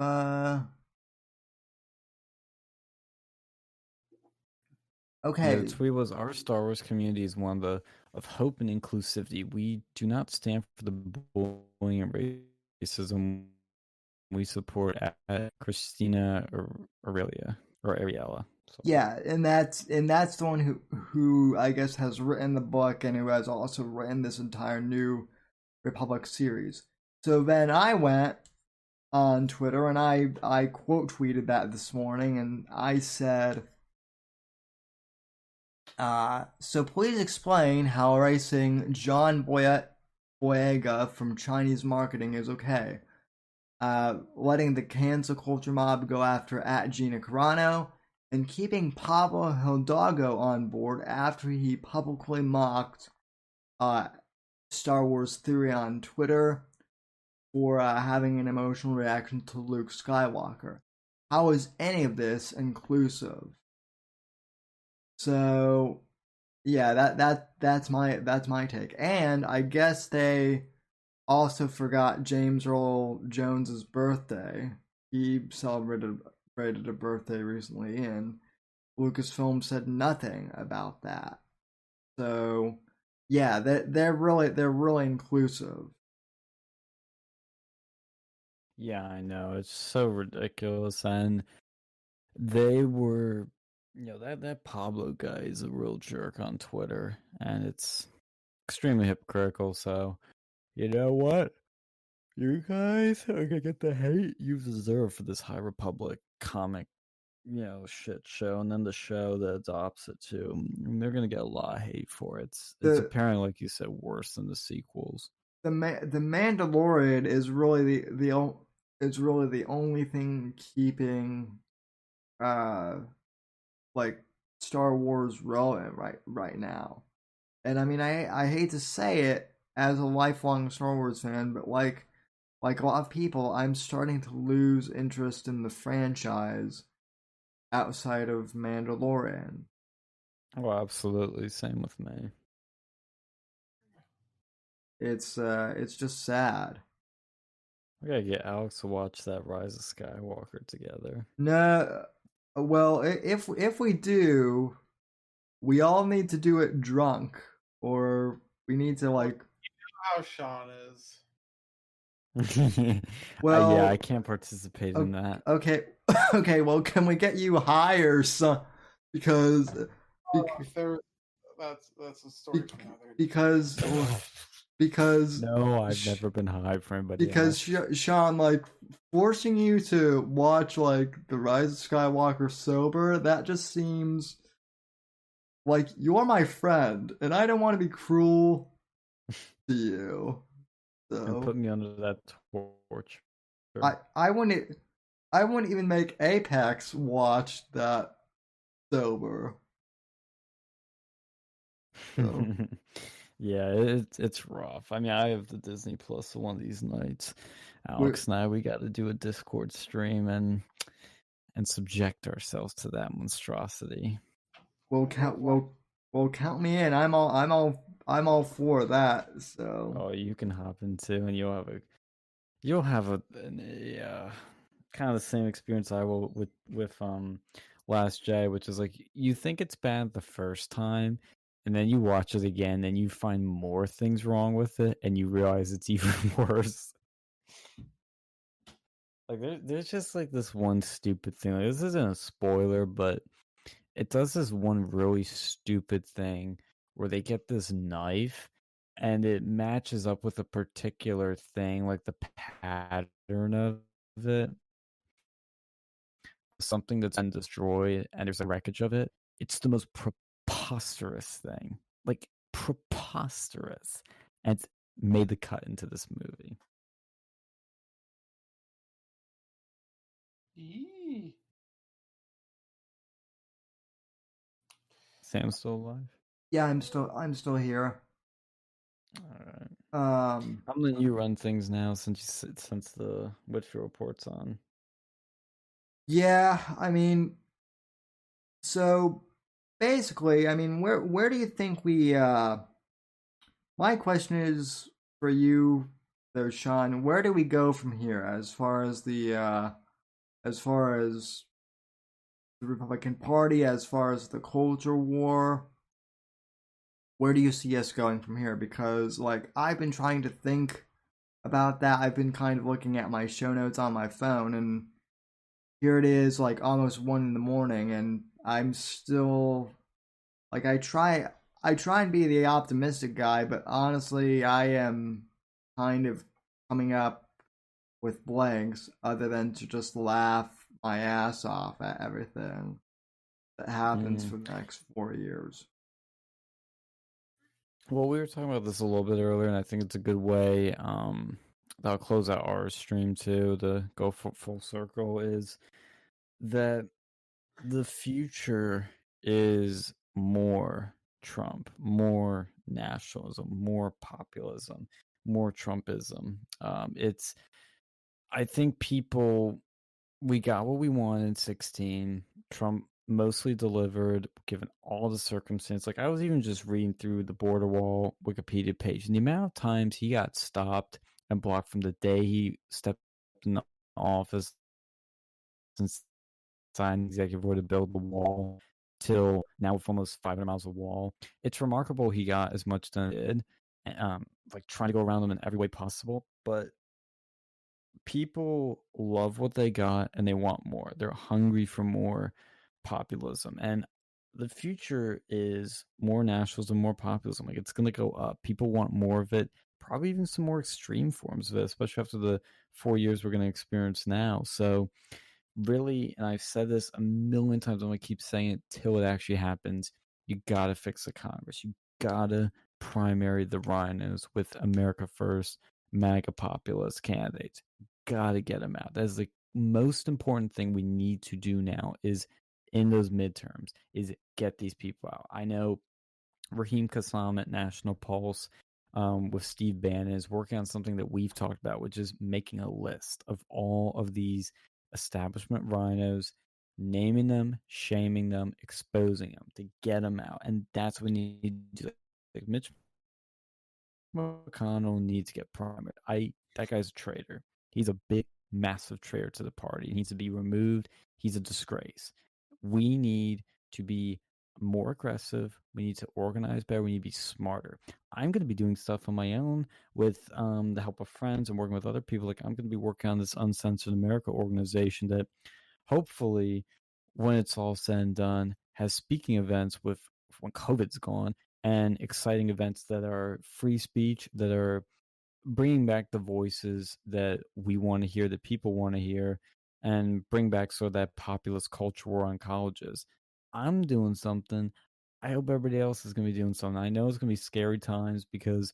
Okay. Yeah, the tweet was, our Star Wars community is one of hope and inclusivity. We do not stand for the bullying and racism. We support Christina Ariella. So. Yeah, and that's the one who I guess has written the book and who has also written this entire New Republic series. So then I went on Twitter and I quote tweeted that this morning, and I said, so please explain how erasing John Boyega from Chinese marketing is okay. Letting the cancel culture mob go after @Gina Carano, and keeping Pablo Hidalgo on board after he publicly mocked Star Wars Theory on Twitter for having an emotional reaction to Luke Skywalker. How is any of this inclusive? So, yeah, that's my take. And I guess they also forgot James Earl Jones's birthday. He celebrated a birthday recently, and Lucasfilm said nothing about that. So, yeah, they're really inclusive. Yeah, I know, it's so ridiculous, and they were, that Pablo guy is a real jerk on Twitter, and it's extremely hypocritical. So, you know what? You guys are gonna get the hate you deserve for this High Republic comic, shit show, and then the show that adopts it too. They're gonna get a lot of hate for it. It's apparently, like you said, worse than the sequels. The Mandalorian is really the only thing keeping like Star Wars relevant right now. And I mean, I hate to say it as a lifelong Star Wars fan, but like a lot of people, I'm starting to lose interest in the franchise outside of Mandalorian. Oh, absolutely. Same with me. It's just sad. We gotta get Alex to watch that Rise of Skywalker together. No, well, if we do, we all need to do it drunk, or we need to like. You know how Sean is. Well, yeah, I can't participate in that. Okay, well, can we get you high or something? Because that's a story for another. Because no, I've never been high for anybody. Because Sean, like, forcing you to watch like the Rise of Skywalker sober, that just seems like you're my friend, and I don't want to be cruel to you. And So put me under that torch. I wouldn't even make Apex watch that sober. So Yeah, it's rough. I mean, I have the Disney Plus, so one of these nights, we're, Alex and I, we got to do a Discord stream and subject ourselves to that monstrosity. we'll count me in. I'm all for that. So Oh, you can hop in too, and you'll have a kind of the same experience I will with Last Jedi, which is like you think it's bad the first time, and then you watch it again, and you find more things wrong with it, and you realize it's even worse. Like there's just like this one stupid thing. Like, this isn't a spoiler, but it does this one really stupid thing where they get this knife and it matches up with a particular thing, like the pattern of it, something that's been destroyed and there's a wreckage of it. It's the most preposterous thing. Like preposterous. And it's made the cut into this movie. Eee. Sam's still alive? yeah, I'm still here. Alright. Um, I'm letting you run things now since the Whitfield report's on. yeah, I mean, so basically, I mean, where do you think we? My question is for you, though, Sean. Where do we go from here as far as as far as the Republican Party, as far as the culture war? Where do you see us going from here? Because like I've been trying to think about that. I've been kind of looking at my show notes on my phone, and here it is, like almost 1 in the morning, and I'm still like I try and be the optimistic guy, but honestly, I am kind of coming up with blanks other than to just laugh my ass off at everything that happens for the next 4 years. Well, we were talking about this a little bit earlier, and I think it's a good way. That'll close out our stream too. To go full circle is that the future is more Trump, more nationalism, more populism, more Trumpism. It's I think people we got what we wanted in 16. Trump mostly delivered, given all the circumstances. Like I was even just reading through the border wall Wikipedia page, and the amount of times he got stopped and blocked from the day he stepped in the office and signed executive order to build the wall till now with almost 500 miles of wall. It's remarkable he got as much done as he did, like trying to go around them in every way possible. But people love what they got and they want more. They're hungry for more populism. And the future is more nationalism, more populism. Like it's going to go up. People want more of it, probably even some more extreme forms of it, especially after the 4 years we're going to experience now. So, really, and I've said this a million times, I'm going to keep saying it till it actually happens. You got to fix the Congress. You got to primary the rhinos with America First, MAGA populist candidates. Got to get them out. That's the most important thing we need to do now is in those midterms is get these people out. I know Raheem Kassam at National Pulse with Steve Bannon is working on something that we've talked about, which is making a list of all of these establishment rhinos, naming them, shaming them, exposing them to get them out. And that's what we need to do. Like Mitch McConnell needs to get primaried. That guy's a traitor. He's a big, massive traitor to the party. He needs to be removed. He's a disgrace. We need to be more aggressive. We need to organize better. We need to be smarter. I'm going to be doing stuff on my own with the help of friends and working with other people. Like I'm going to be working on this Uncensored America organization that hopefully, when it's all said and done, has speaking events with when COVID's gone and exciting events that are free speech, that are bringing back the voices that we want to hear, that people want to hear, and bring back sort of that populist culture war on colleges. I'm doing something. I hope everybody else is going to be doing something. I know it's going to be scary times because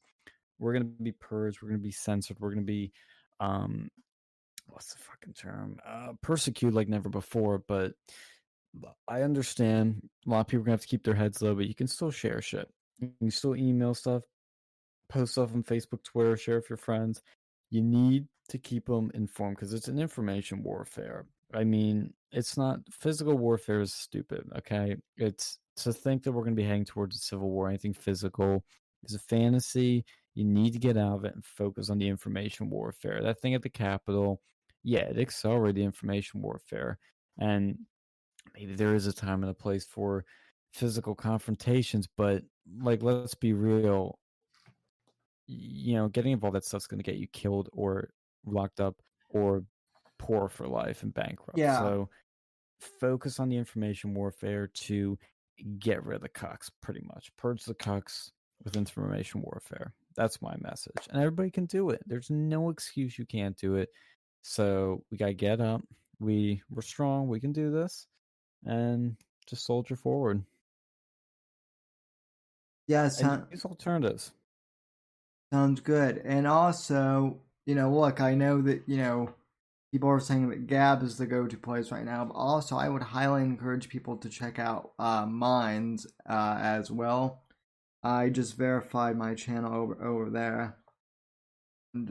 We're gonna be purged. We're gonna be censored. We're gonna be, what's the fucking term? Persecuted like never before. But I understand a lot of people are gonna have to keep their heads low, but you can still share shit. You can still email stuff, post stuff on Facebook, Twitter, share with your friends. You need to keep them informed because it's an information warfare. I mean, it's not physical warfare is stupid. Okay, it's to think that we're going to be heading towards a civil war. Anything physical is a fantasy. You need to get out of it and focus on the information warfare. That thing at the Capitol, yeah, it accelerated the information warfare, and maybe there is a time and a place for physical confrontations. But like, let's be real. Getting involved that stuff's going to get you killed or locked up or poor for life and bankrupt. Yeah. So focus on the information warfare to get rid of the cucks, pretty much. Purge the cucks with information warfare. That's my message. And everybody can do it. There's no excuse you can't do it. So we got to get up. We're strong. We can do this. And just soldier forward. Yeah, and use alternatives. Sounds good. And also, look, I know that, people are saying that Gab is the go-to place right now, but also I would highly encourage people to check out Minds as well. I just verified my channel over there. And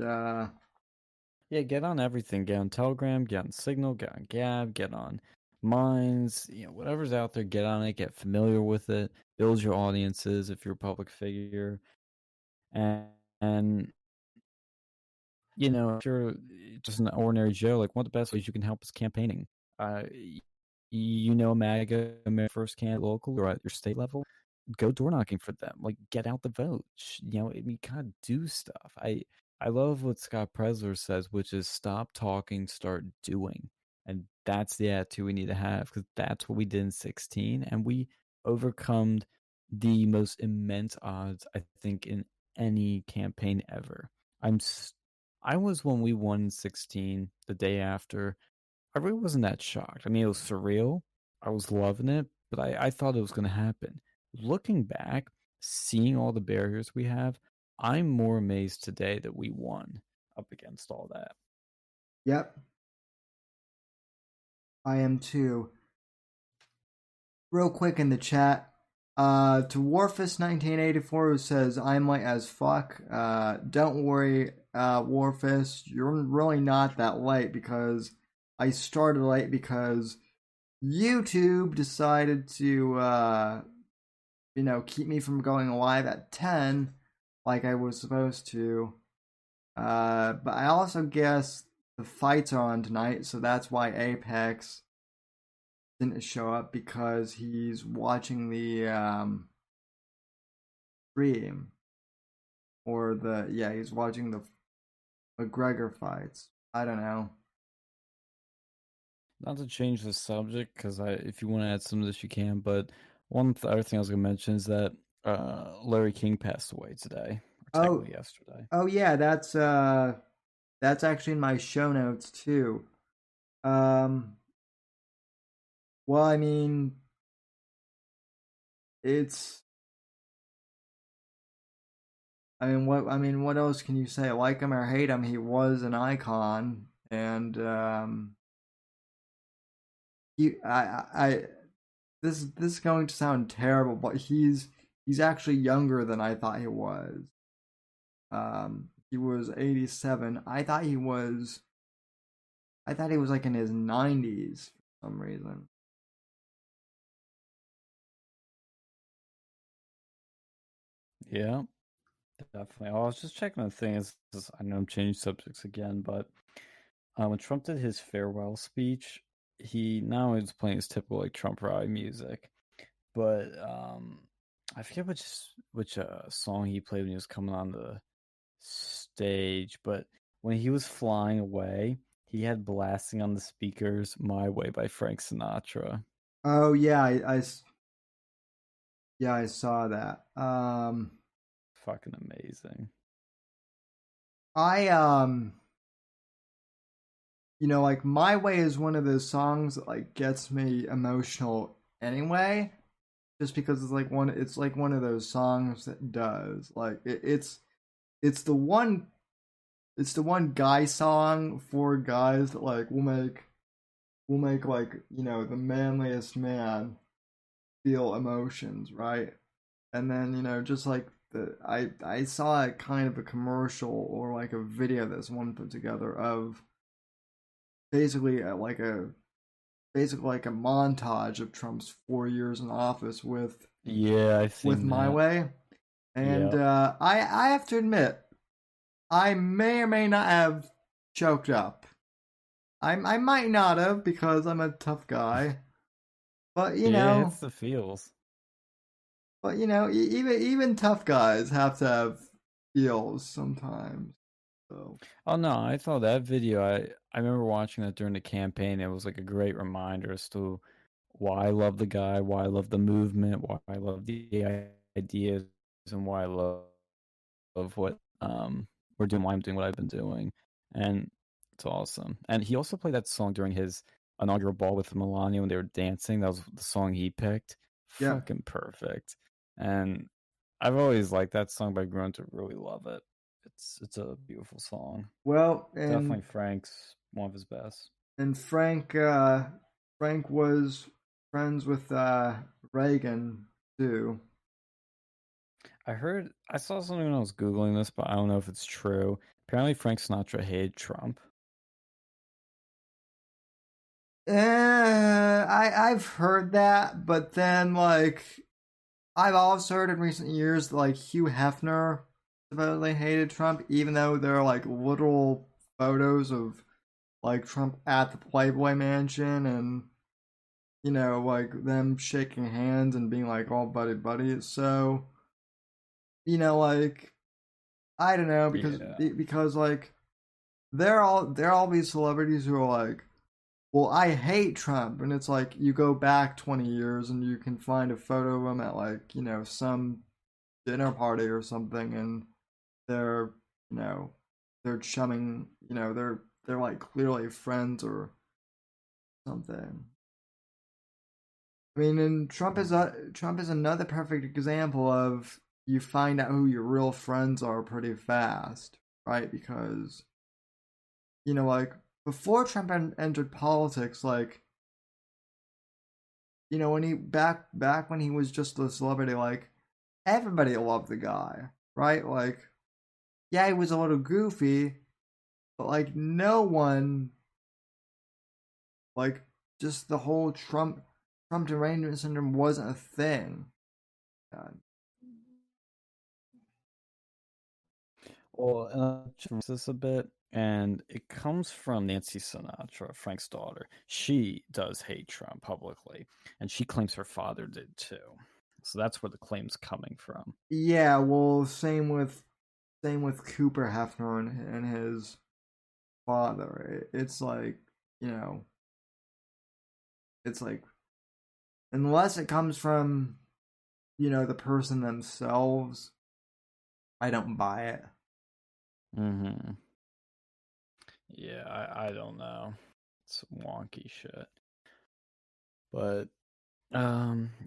yeah, get on everything. Get on Telegram, get on Signal, get on Gab, get on Minds, whatever's out there, get on it, get familiar with it, build your audiences if you're a public figure. And if you're just an ordinary Joe, like one of the best ways you can help is campaigning. MAGA first candidate local or at your state level, go door knocking for them. Like, get out the vote. You gotta do stuff. I love what Scott Presler says, which is stop talking, start doing. And that's the attitude we need to have, because that's what we did in 2016, and we overcome the most immense odds, I think, in any campaign ever. I was when we won in 2016, the day after. I really wasn't that shocked. I mean, it was surreal. I was loving it, but I thought it was going to happen. Looking back, seeing all the barriers we have, I'm more amazed today that we won up against all that. Yep. I am too. Real quick in the chat, to Warfist 1984, who says, I'm late as fuck. Don't worry, Warfist, you're really not that late, because I started late because YouTube decided to, keep me from going live at 10 like I was supposed to. But I also guess the fights are on tonight, so that's why Apex didn't show up, because he's watching the stream. Or he's watching the McGregor fights. I don't know. Not to change the subject, because if you want to add some of this, you can. But one other thing I was going to mention is that Larry King passed away today, or technically yesterday. Oh yeah, that's actually in my show notes too. Well, I mean, what else can you say? Like him or hate him, he was an icon, and this is going to sound terrible, but he's actually younger than I thought he was. He was 87. I thought he was like in his 90s for some reason. Yeah, definitely. I was just checking the thing. I know I'm changing subjects again, but when Trump did his farewell speech, he not only was playing his typical like Trump rally music, but I forget which song he played when he was coming on the stage. But when he was flying away, he had blasting on the speakers "My Way" by Frank Sinatra. Oh yeah, I saw that. Fucking amazing. Like My Way is one of those songs that like gets me emotional anyway, just because it's like one of those songs that does. Like it's it's the one guy song for guys that like will make like, the manliest man feel emotions, right? And then, just like I saw a kind of a commercial or like a video that someone put together of basically like a montage of Trump's 4 years in office with I've seen My that. Way. And Yep. I have to admit, I may or may not have choked up. I might not have because I'm a tough guy. But Yeah, it's the feels. Even tough guys have to have feels sometimes. So Oh no, I thought that video. I remember watching that during the campaign. It was like a great reminder as to why I love the guy, why I love the movement, why I love the ideas, and why I love what we're doing, why I'm doing what I've been doing, and it's awesome. And he also played that song during his inaugural ball with Melania when they were dancing. That was the song he picked. yeah. Fucking perfect. And I've always liked that song, but I've grown to really love it. It's a beautiful song. Well, Definitely Frank's one of his best. and Frank was friends with Reagan too. I saw something when I was Googling this, but I don't know if it's true. Apparently Frank Sinatra hated Trump. I've heard that, but then like I've also heard in recent years like Hugh Hefner supposedly hated Trump, even though there are like literal photos of like Trump at the Playboy Mansion and like them shaking hands and being like all buddy buddy. So like I don't know because like they're all these celebrities who are like, well, I hate Trump, and it's like you go back 20 years and you can find a photo of him at like some dinner party or something, and they're they're chumming, they're like clearly friends or something. I mean, and Trump is another perfect example of you find out who your real friends are pretty fast, right? Because like before Trump entered politics, like when he back when he was just a celebrity, like everybody loved the guy, right? Like, yeah, he was a little goofy, but like no one, like, just the whole Trump derangement syndrome wasn't a thing. God. Well, and I'll this a bit, and it comes from Nancy Sinatra, Frank's daughter. She does hate Trump publicly, and she claims her father did too. So that's where the claim's coming from. Yeah, well, same with Cooper Hefner and his father. It's like it's like unless it comes from the person themselves, I don't buy it. Mm-hmm. Yeah, I don't know. It's wonky shit. But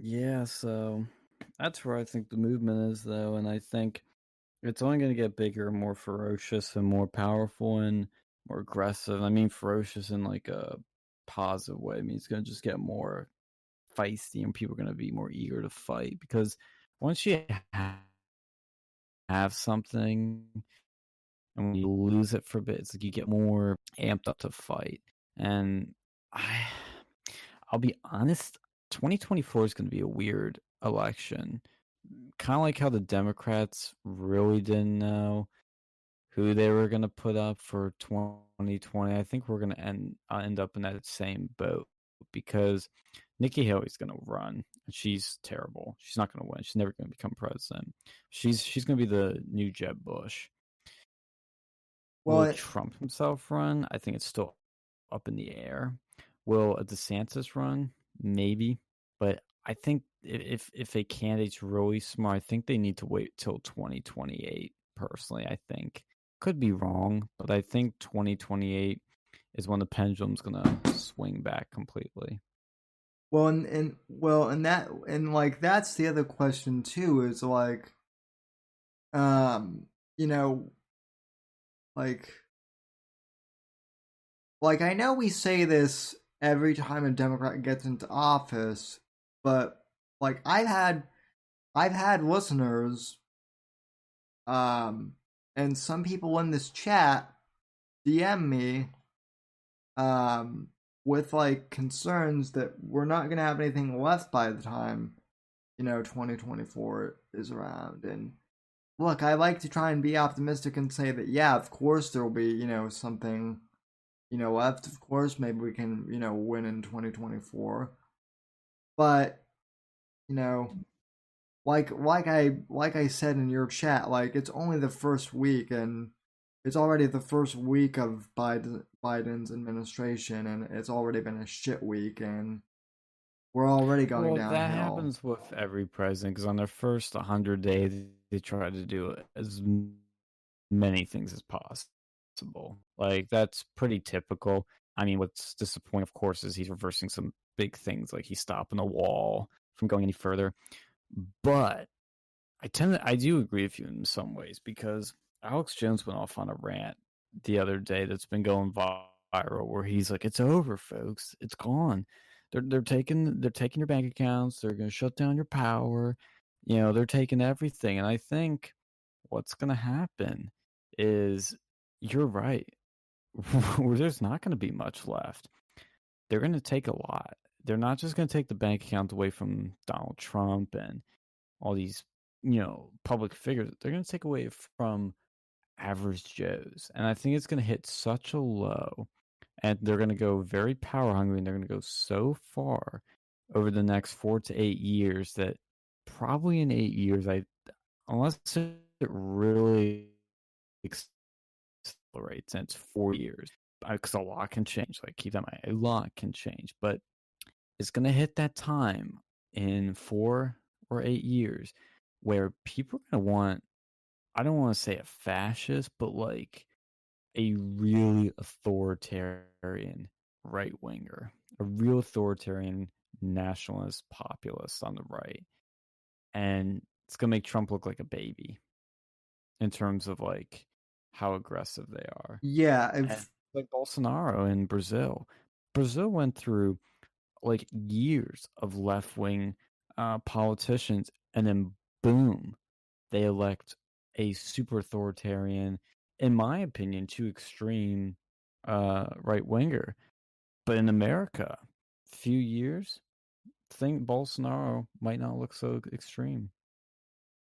yeah, so that's where I think the movement is though, and I think it's only going to get bigger and more ferocious and more powerful and more aggressive. I mean ferocious in like a positive way. I mean it's going to just get more feisty and people are going to be more eager to fight because once you have something and when you lose it for a bit, it's like you get more amped up to fight. And I'll be honest, 2024 is going to be a weird election. Kind of like how the Democrats really didn't know who they were going to put up for 2020. I think we're going to end up in that same boat because Nikki Haley's going to run. And she's terrible. She's not going to win. She's never going to become president. She's going to be the new Jeb Bush. Will Trump himself run? I think it's still up in the air. Will a DeSantis run? Maybe. But I think if a candidate's really smart, I think they need to wait till 2028, personally, I think. Could be wrong, but I think 2028 is when the pendulum's going to swing back completely. Well, and like that's the other question too, is like you know, like I know we say this every time a Democrat gets into office, but like I've had listeners, and some people in this chat DM me, with like concerns that we're not gonna have anything left by the time 2024 is around. And look, I like to try and be optimistic and say that yeah, of course there will be something left. Of course, maybe we can win in 2024. But you know, like I said in your chat, like it's only the first week, and it's already the first week of Biden's administration, and it's already been a shit week, and we're already going Well, downhill. that happens with every president because on their first 100 days, they try to do as many things as possible. Like, that's pretty typical. I mean, what's disappointing, of course, is he's reversing some big things, like he's stopping the wall from going any further. But I do agree with you in some ways because Alex Jones went off on a rant the other day that's been going viral where he's like, "It's over, folks. It's gone. They're taking your bank accounts. They're going to shut down your power. They're taking everything." And I think what's going to happen is you're right. There's not going to be much left. They're going to take a lot. They're not just going to take the bank account away from Donald Trump and all these, public figures. They're going to take away from average Joes. And I think it's going to hit such a low. And they're going to go very power hungry, and they're going to go so far over the next 4 to 8 years that probably in 8 years, unless it really accelerates, and it's 4 years, because a lot can change. Like, keep that in mind, a lot can change, but it's going to hit that time in 4 or 8 years where people are going to want, I don't want to say a fascist, but like a really authoritarian right winger, a real authoritarian nationalist populist on the right. And it's going to make Trump look like a baby in terms of like how aggressive they are. Yeah, like Bolsonaro in Brazil. Brazil went through like years of left wing politicians, and then boom, they elect a super authoritarian, in my opinion, too extreme right winger. But in America, few years, think Bolsonaro might not look so extreme.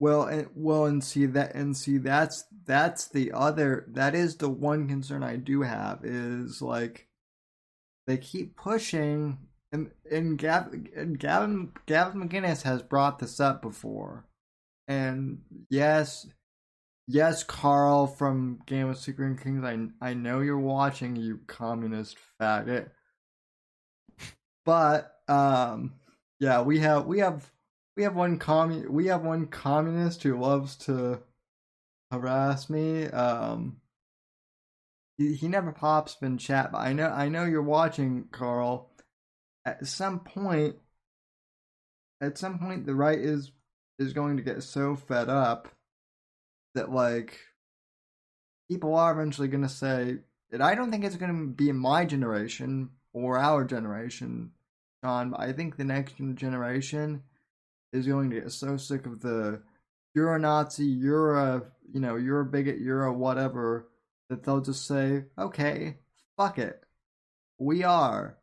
And see that's that is the one concern I do have is like they keep pushing, and Gavin McInnes has brought this up before, and yes, Carl from Game of Secret and Kings, I know you're watching, you communist faggot, but yeah, we have one communist who loves to harass me. He never pops up in chat, but I know you're watching, Carl. At some point, the right is going to get so fed up that like people are eventually going to say, and I don't think it's going to be in my generation or our generation, Sean, but I think the next generation is going to get so sick of the "you're a Nazi, you're a bigot, you're a whatever," that they'll just say, "Okay, fuck it, we are."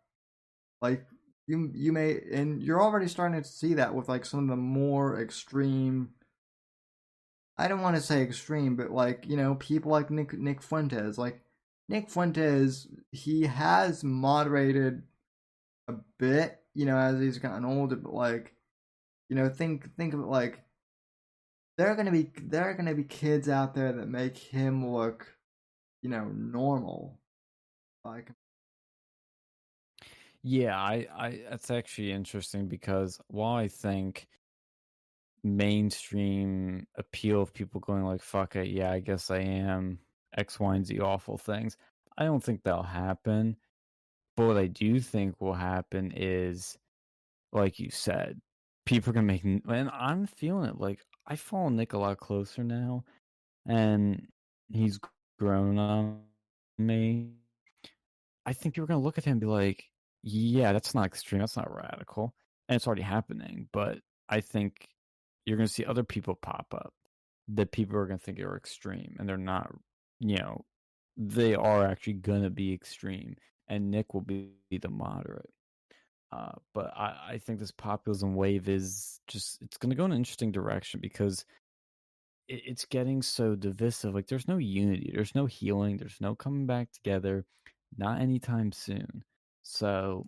Like you may, and you're already starting to see that with like some of the more extreme. I don't want to say extreme, but like people like Nick Fuentes. Like Nick Fuentes, he has moderated a bit, as he's gotten older, but like think of it like there are gonna be kids out there that make him look, normal. Like, yeah, I that's actually interesting because while I think mainstream appeal of people going like, "Fuck it, yeah, I guess I am X, Y, and Z awful things," I don't think that'll happen. But what I do think will happen is, like you said, people are gonna make, and I'm feeling it. Like I follow Nick a lot closer now, and he's grown on me. I think people are going to look at him and be like, yeah, that's not extreme. That's not radical. And it's already happening. But I think you're going to see other people pop up that people are going to think are extreme. And they're not, they are actually going to be extreme. And Nick will be the moderate. But I think this populism wave is just, it's going to go in an interesting direction because it's getting so divisive. Like, there's no unity, there's no healing, there's no coming back together, not anytime soon. So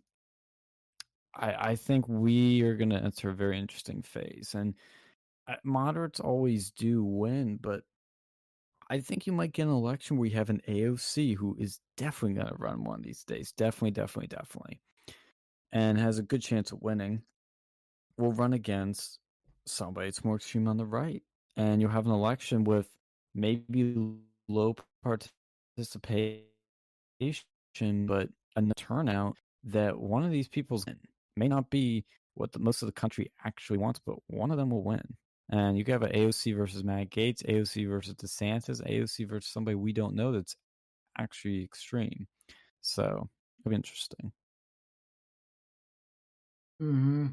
I think we are going to enter a very interesting phase. And moderates always do win, but I think you might get an election where you have an AOC who is definitely going to run one of these days. Definitely. And has a good chance of winning. Will run against somebody that's more extreme on the right. And you'll have an election with maybe low participation, but a turnout that one of these people's may not be what most of the country actually wants, but one of them will win. And you could have an AOC versus Matt Gaetz, AOC versus DeSantis, AOC versus somebody we don't know that's actually extreme. So it'll be interesting. Mm-hmm.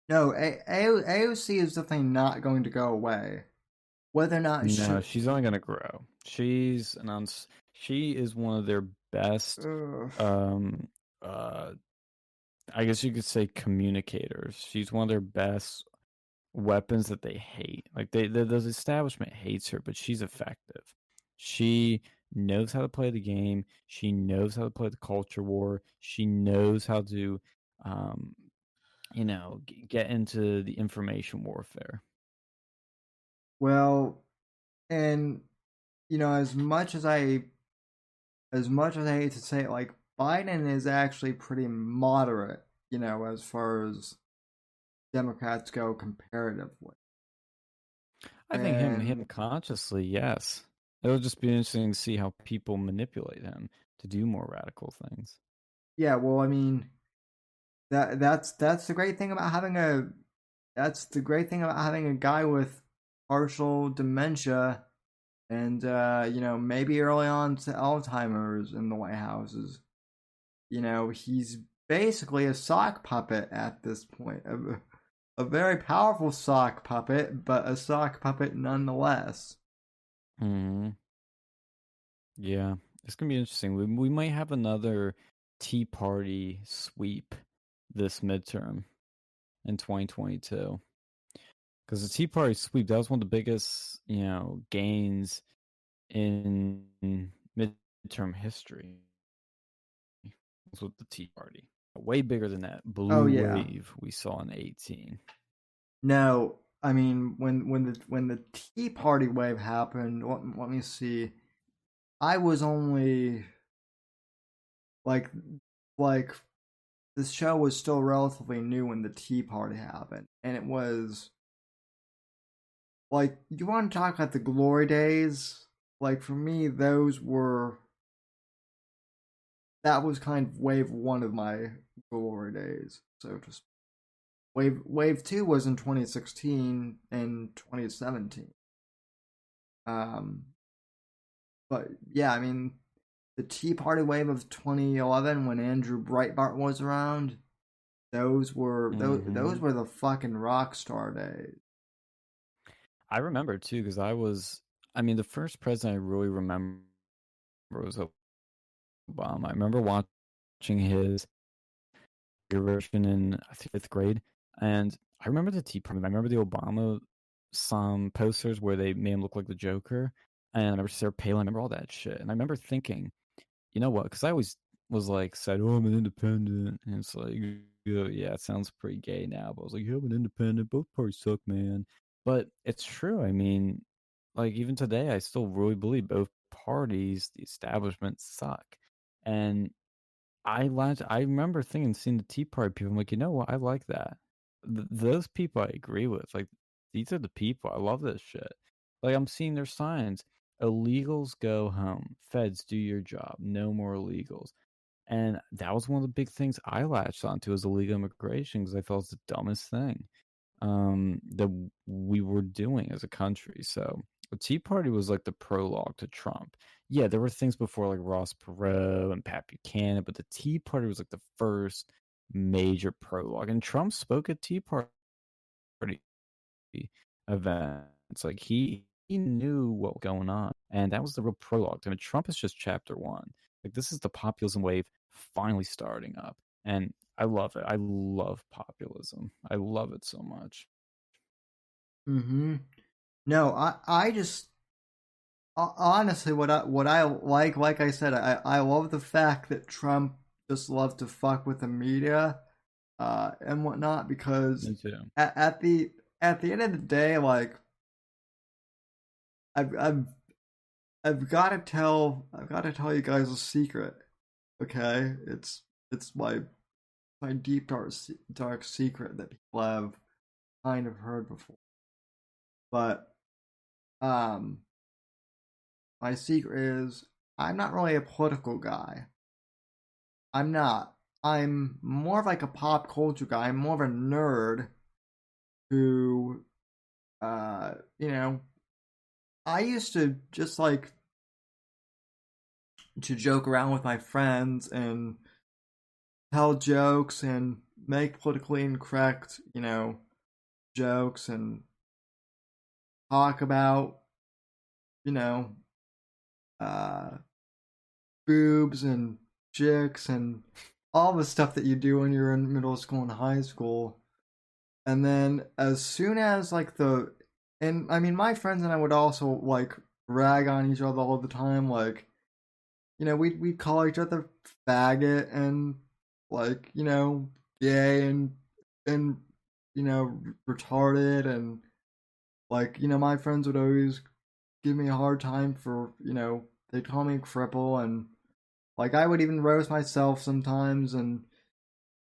No, AOC is definitely not going to go away. Whether or not she's only going to grow. She's she is one of their best I guess you could say communicators. She's one of their best weapons that they hate. Like the establishment hates her, but she's effective. She knows how to play the game. She knows how to play the culture war. She knows how to get into the information warfare. Well, and as much as I hate to say it, like, Biden is actually pretty moderate, as far as Democrats go comparatively. I think him consciously, yes. It'll just be interesting to see how people manipulate him to do more radical things. Yeah, well, I mean, that's the great thing about having a guy with partial dementia and maybe early on to Alzheimer's in the White House. Is he's basically a sock puppet at this point. A very powerful sock puppet, but a sock puppet nonetheless. Yeah, it's gonna be interesting. We might have another Tea Party sweep this midterm in 2022. Because the Tea Party sweep, that was one of the biggest, gains in midterm history. Was with the Tea Party. Way bigger than that blue wave we saw in 2018. No, I mean when the Tea Party wave happened, let me see. I was only like this show was still relatively new when the Tea Party happened, and it was like, you want to talk about the glory days? Like, for me, that was kind of wave one of my glory days. So just wave two was in 2016 and 2017. But yeah, I mean, the Tea Party wave of 2011 when Andrew Breitbart was around, those were the fucking rock star days. I remember too, because the first president I really remember was Obama. I remember watching his version in, I think, 5th grade, and I remember the Tea Party. I remember the Obama some posters where they made him look like the Joker, and I remember Sarah Palin. I remember all that shit, and I remember thinking, you know what? Because I always was like, said, "Oh, I'm an independent," and it's like, yeah, it sounds pretty gay now, but I was like, "Yeah, I'm an independent. Both parties suck, man." But it's true. I mean, like, even today, I still really believe both parties, the establishment, suck. And I remember seeing the Tea Party people. I'm like, you know what? I like that. Those people I agree with. Like, these are the people. I love this shit. Like, I'm seeing their signs. Illegals go home. Feds, do your job. No more illegals. And that was one of the big things I latched onto as illegal immigration, because I thought it was the dumbest thing that we were doing as a country. So The Tea Party was like the prologue to Trump. Yeah, there were things before like Ross Perot and Pat Buchanan, but the Tea Party was like the first major prologue. And Trump spoke at Tea Party events. Like he knew what was going on, and that was the real prologue. I mean, Trump is just chapter one. Like this is the populism wave finally starting up, and I love it. I love populism. I love it so much. Mm-hmm. No, I just honestly what I like I said, I love the fact that Trump just loves to fuck with the media, and whatnot, because Me too. at the end of the day, like I've got to tell you guys a secret, okay? It's my deep dark secret that people have kind of heard before, but my secret is I'm not really a political guy. I'm not. I'm more of like a pop culture guy. I'm more of a nerd who, you know, I used to just like to joke around with my friends and tell jokes and make politically incorrect, jokes and talk about, you know, uh, boobs and chicks and all the stuff that you do when you're in middle school and high school. And then as soon as like and I mean, my friends and I would also like rag on each other all the time, like, we'd call each other faggot and like, gay and retarded, and like, my friends would always give me a hard time for, they'd call me a cripple, and like I would even roast myself sometimes, and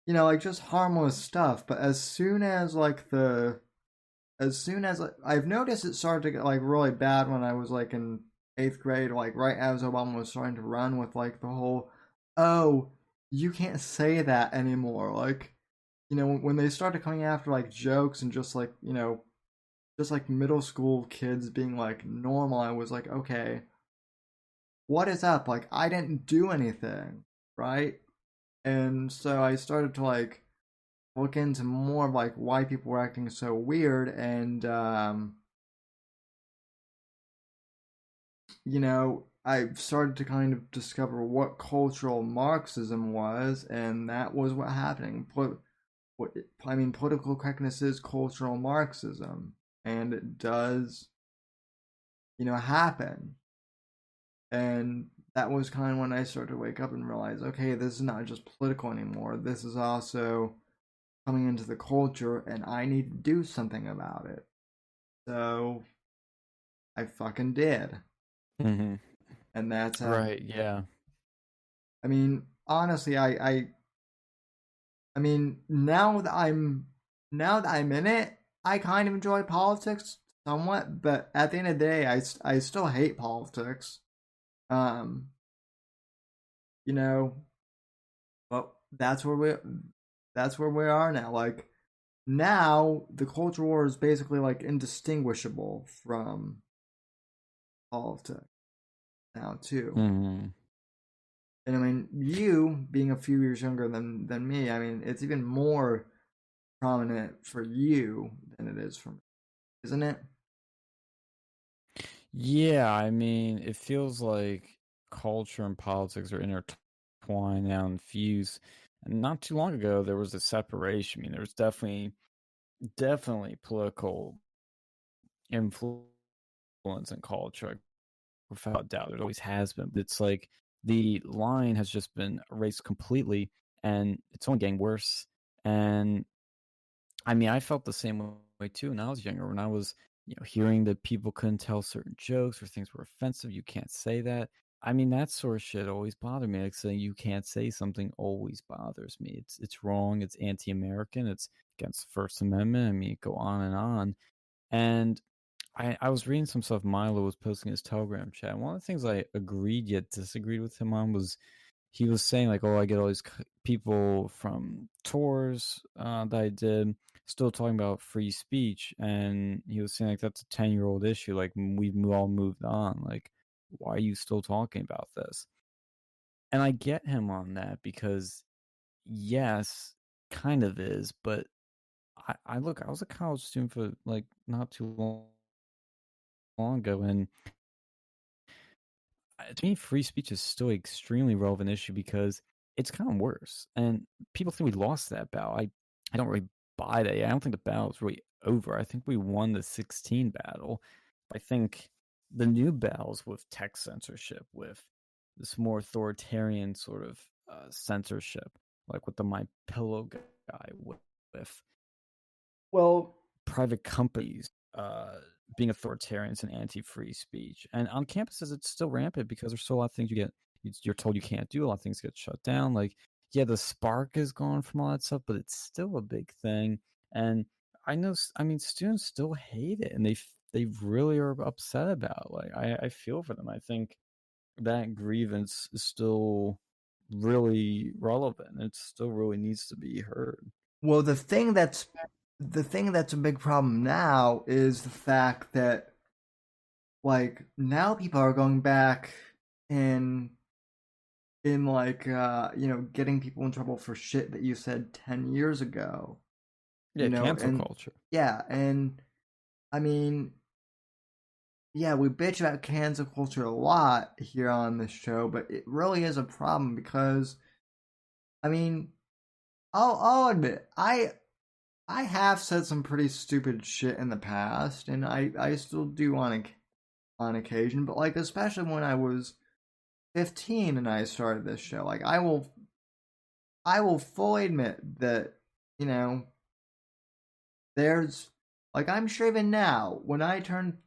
like just harmless stuff. But as soon as I've noticed it started to get like really bad when I was like in 8th grade, like right as Obama was starting to run with like the whole, oh, you can't say that anymore. Like, when they started coming after like jokes and just like, just like middle school kids being like normal, I was like, okay, what is up? Like, I didn't do anything, right? And so I started to like look into more of like why people were acting so weird, and I started to kind of discover what cultural Marxism was, and that was what happening. Political correctness is cultural Marxism, and it does, happen. And that was kind of when I started to wake up and realize, okay, this is not just political anymore. This is also coming into the culture, and I need to do something about it. So I fucking did. Mm-hmm. And that's how. Right. Yeah. I mean, honestly, I mean, now that I'm in it, I kind of enjoy politics somewhat, but at the end of the day, I still hate politics. Um, you know, but that's where we are now. Like now, the culture war is basically like indistinguishable from politics now too. Mm-hmm. And I mean, you being a few years younger than me, I mean, it's even more prominent for you than it is for me, isn't it? Yeah, I mean, it feels like culture and politics are intertwined now and fused. And not too long ago, there was a separation. I mean, there was definitely political influence in culture, without doubt. There always has been. But it's like the line has just been erased completely, and it's only getting worse. And I mean, I felt the same way too when I was younger. When I was, hearing that people couldn't tell certain jokes or things were offensive, you can't say that. I mean, that sort of shit always bothered me. Like saying you can't say something always bothers me. It's wrong. It's anti-American. It's against the First Amendment. I mean, go on and on. And I was reading some stuff Milo was posting in his Telegram chat. And one of the things I agreed yet disagreed with him on was he was saying like, oh, I get all these people from tours that I did still talking about free speech, and he was saying like that's a 10-year-old issue. Like we've all moved on. Like why are you still talking about this? And I get him on that because yes, kind of is, but I look, I was a college student for like not too long ago, and to me, free speech is still an extremely relevant issue because it's kind of worse. And people think we lost that battle. I don't really buy that. I don't think the battle is really over. I think we won the 16 battle. I think the new battles with tech censorship, with this more authoritarian sort of censorship, like with the My Pillow guy, with Well, private companies being authoritarians and anti-free speech. And on campuses, it's still rampant because there's still a lot of things you're told you can't do. A lot of things get shut down. Like, yeah, the spark is gone from all that stuff, but it's still a big thing. And I know, I mean, students still hate it, and they really are upset about it. Like, I feel for them. I think that grievance is still really relevant. It still really needs to be heard. well, the thing that's a big problem now is the fact that like now people are going back and in like getting people in trouble for shit that you said 10 years ago. Yeah, cancel and culture. yeah, and I mean, yeah, we bitch about cancel culture a lot here on this show, but it really is a problem because I mean, I'll admit I have said some pretty stupid shit in the past, and I still do on occasion, but like especially when I was 15 and I started this show, like I will fully admit that you know there's like I'm sure even now when I turn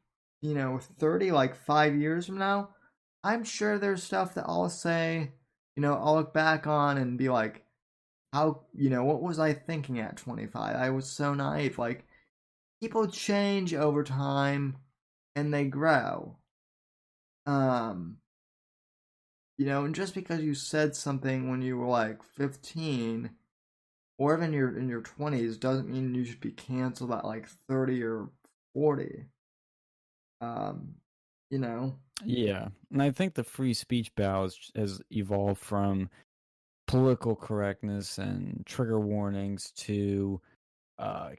30 like 5 years from now, I'm sure there's stuff that I'll say, I'll look back on and be like, how, what was I thinking at 25? I was so naive. Like people change over time and they grow. Um and just because you said something when you were like 15 or even in your 20s doesn't mean you should be canceled at like 30 or 40. Um, you know. Yeah, and I think the free speech battle has evolved from political correctness and trigger warnings to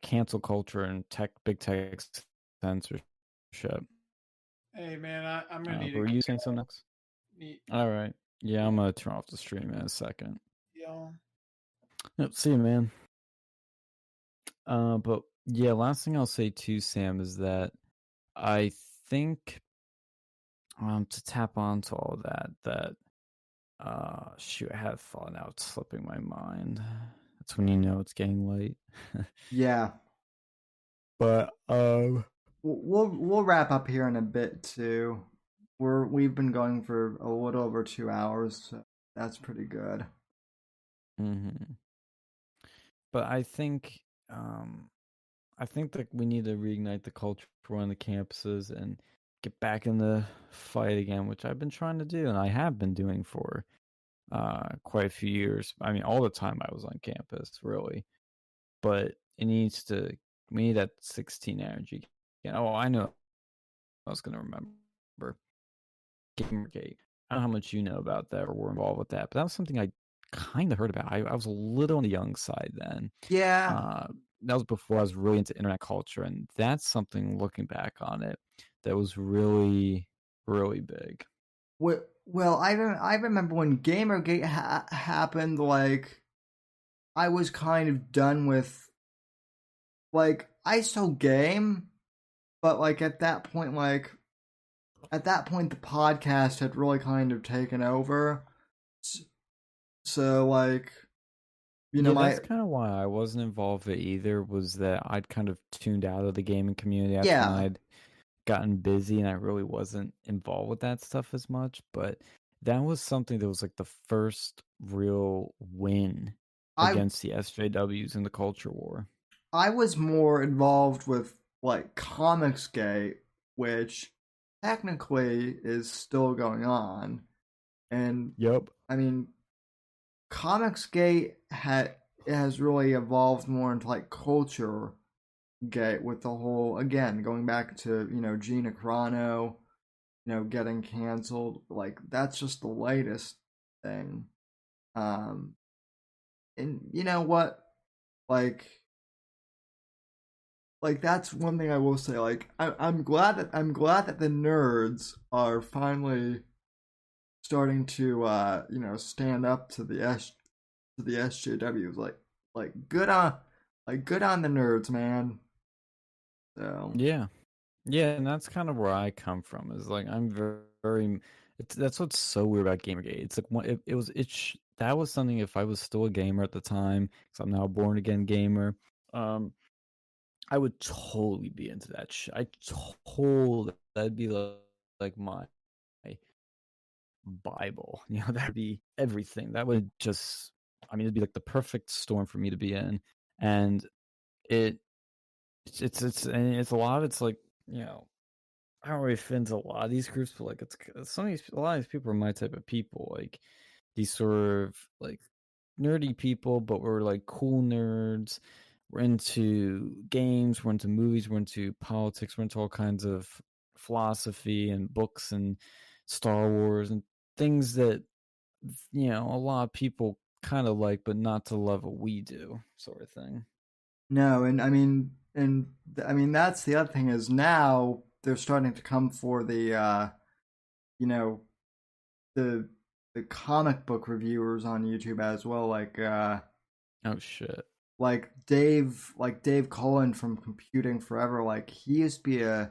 cancel culture and big tech censorship. Hey man, I'm gonna need Were to you saying something next? need, All right. Yeah, I'm gonna turn off the stream in a second. y'all. Yep, see you, man. But yeah, last thing I'll say too, Sam, is that I think to tap onto all that shoot, I had a thought, now it's slipping my mind. That's when you know it's getting late. Yeah. But we'll wrap up here in a bit too. We've been going for a little over 2 hours, so that's pretty good. mm-hmm. But I think that we need to reignite the culture on the campuses and get back in the fight again, which I've been trying to do, and I have been doing for quite a few years. I mean, all the time I was on campus, really. But we need that 16 energy. Oh, I know. I was going to remember Gamergate. I don't know how much you know about that or were involved with that, but that was something I kind of heard about. I was a little on the young side then. Yeah. That was before I was really into internet culture, and that's something, looking back on it, that was really, really big. Well, I remember when Gamergate happened. Like, I was kind of done with. Like, I still game, but like at that point, the podcast had really kind of taken over. So like, that's kind of why I wasn't involved with it either, was that I'd kind of tuned out of the gaming community after I'd gotten busy and I really wasn't involved with that stuff as much. But that was something that was like the first real win against the SJWs in the culture war. I was more involved with like Comicsgate, which technically is still going on. And yep. I mean, Comicsgate has really evolved more into like culture gate with the whole, again, going back to, Gina Carano, getting canceled. Like, that's just the latest thing. And you know what? Like that's one thing I will say. Like, I'm glad that the nerds are finally starting to stand up to the SJWs. Like good on the nerds, man. So Yeah, yeah, and that's kind of where I come from. Is like I'm very that's what's so weird about Gamergate. It's like that was something. If I was still a gamer at the time, because I'm now a born again gamer, I would totally be into that shit. That'd be like my Bible. That'd be everything. That would just, I mean, it'd be like the perfect storm for me to be in. And it's and it's a lot. It's like, I don't really fit into a lot of these groups, but like a lot of these people are my type of people. Like these sort of like nerdy people, but we're like cool nerds. We're into games, we're into movies, we're into politics, we're into all kinds of philosophy and books and Star Wars and things that a lot of people kind of like, but not to the level we do, sort of thing. no, and I mean, that's the other thing is now they're starting to come for the you know the comic book reviewers on YouTube as well, like Oh shit. Dave Cullen from Computing Forever. Like he used to be a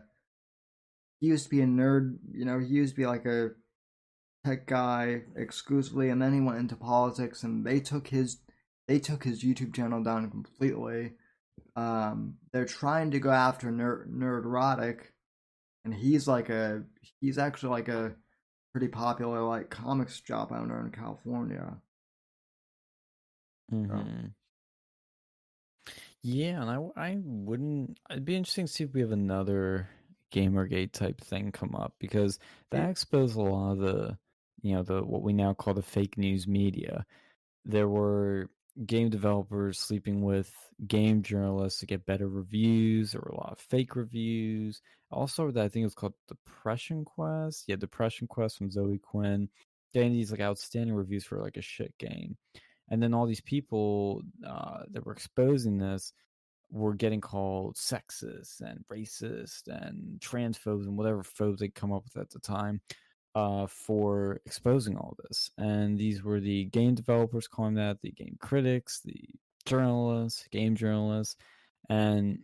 nerd, he used to be like a tech guy exclusively, and then he went into politics, and they took his YouTube channel down completely. They're trying to go after Nerdotic, and he's actually like a pretty popular like comics shop owner in California. Mm-hmm. Yeah, and I wouldn't. It'd be interesting to see if we have another Gamergate type thing come up, because that exposed a lot of the what we now call the fake news media. There were game developers sleeping with game journalists to get better reviews. There were a lot of fake reviews. Also, that I think it was called Depression Quest. Yeah, Depression Quest from Zoe Quinn, getting these like outstanding reviews for like a shit game. And then all these people that were exposing this were getting called sexist and racist and transphobes and whatever phobes they come up with at the time for exposing all this. And these were the game developers calling that, the game critics, the journalists, game journalists, and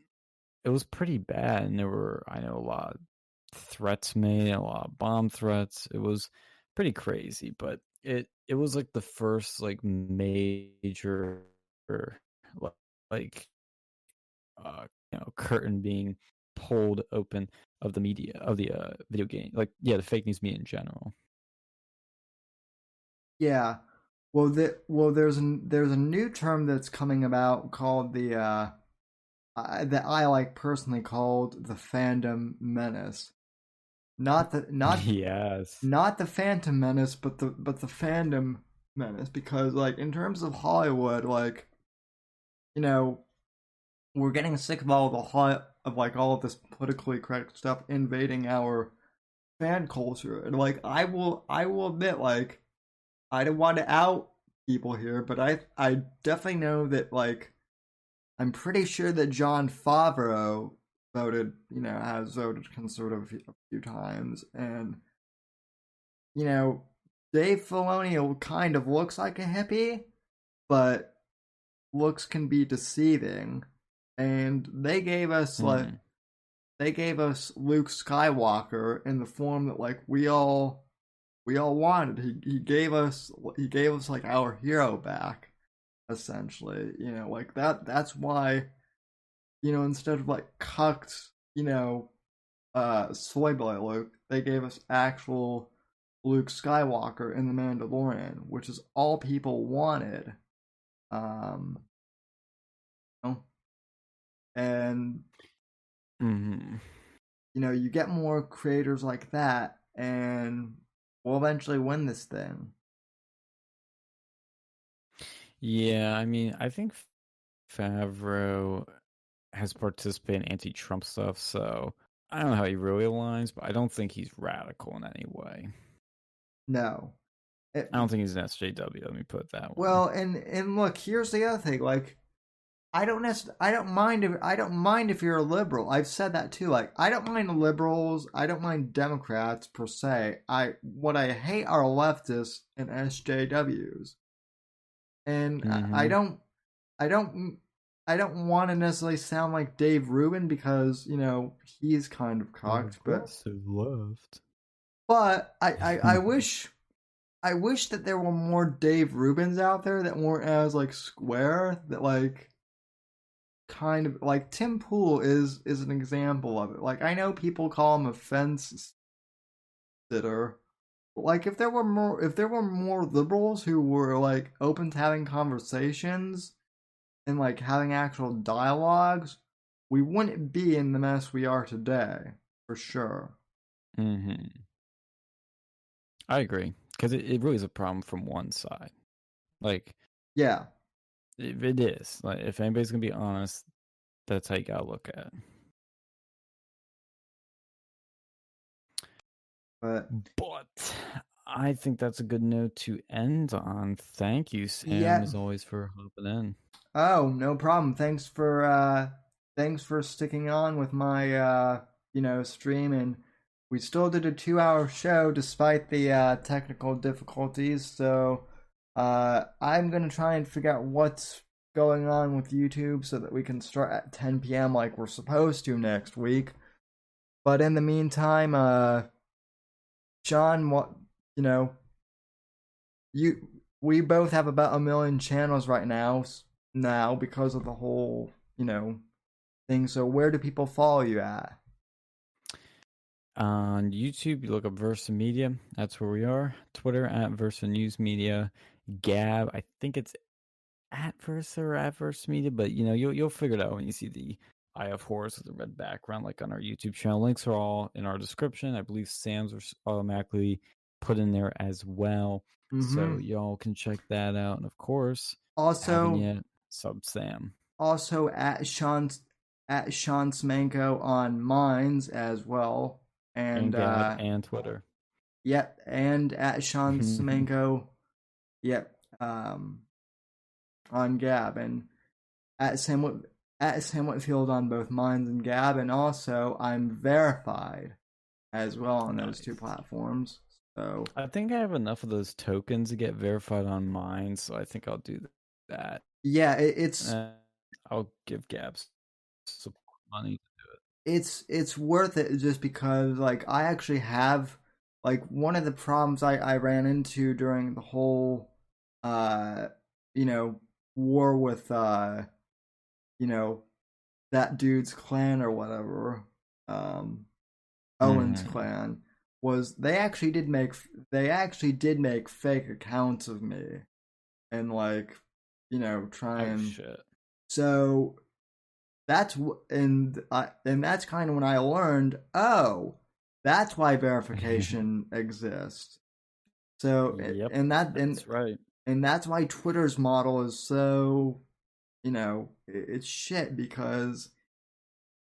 it was pretty bad. And there were, I know, a lot of threats made, a lot of bomb threats. It was pretty crazy, but it was like the first like major like curtain being pulled open of the media, of the video game, like the fake news media in general. Yeah. Well, there's a new term that's coming about called that I like personally called the fandom menace. Not the Yes. not the Phantom Menace, but the fandom menace, because like in terms of Hollywood, like we're getting sick of all of this politically correct stuff invading our fan culture, and like I will admit, like I don't want to out people here, but I definitely know that, like, I'm pretty sure that Jon Favreau has voted conservative a few times, and Dave Filoni kind of looks like a hippie, but looks can be deceiving, and they gave us Luke Skywalker in the form that like we all wanted. He gave us like our hero back, essentially. Like that's why instead of like cucked soy boy Luke, they gave us actual Luke Skywalker in the Mandalorian, which is all people wanted. And you get more creators like that, and we'll eventually win this thing. Yeah, I mean, I think Favreau has participated in anti-Trump stuff, so I don't know how he really aligns, but I don't think he's radical in any way. No. I don't think he's an SJW. Let me put it that way. Well, and look, here's the other thing. Like, I don't mind if you're a liberal. I've said that too. Like, I don't mind liberals. I don't mind Democrats per se. What I hate are leftists and SJWs. And I don't want to necessarily sound like Dave Rubin because he's kind of cocked, aggressive left. But I wish that there were more Dave Rubins out there that weren't as like square, that like kind of like Tim Pool is an example of it. Like, I know people call him a fence sitter, but like if there were more liberals who were like open to having conversations and like having actual dialogues, we wouldn't be in the mess we are today, for sure. I agree, because it really is a problem from one side. Like, yeah, it is. Like, if anybody's gonna be honest, that's how you gotta look at it. But I think that's a good note to end on. Thank you, Sam, as always, for hopping in. Oh, no problem. Thanks for sticking on with my stream, and we still did a 2-hour show despite the technical difficulties. So I'm gonna try and figure out what's going on with YouTube so that we can start at 10 p.m. like we're supposed to next week. But in the meantime, John, we both have about 1 million channels right now because of the whole thing. So where do people follow you at? On YouTube, you look up Versa Media. That's where we are. Twitter at Versa News Media. Gab, I think it's at Versa or at Versa Media, but you'll figure it out when you see the Eye of Horus with the red background, like on our YouTube channel. Links are all in our description. I believe Sam's are automatically put in there as well, so y'all can check that out. And of course, also sub Sam. Also at Sean Smanko on Minds as well, and Gab and Twitter. Yep, and at Sean Smanko. Yep, on Gab, and at Sam Whitfield on both Minds and Gab, and also I'm verified as well on those two platforms. So I think I have enough of those tokens to get verified on mine, so I think I'll do that. Yeah, it's. I'll give Gab support money to do it. It's worth it just because like I actually have like one of the problems I ran into during the whole war with that dude's clan or whatever, Owen's clan, was they actually did make fake accounts of me and like try and shit. So that's and that's kind of when I learned, that's why verification exists. So that's right, and that's why Twitter's model is so it's shit, because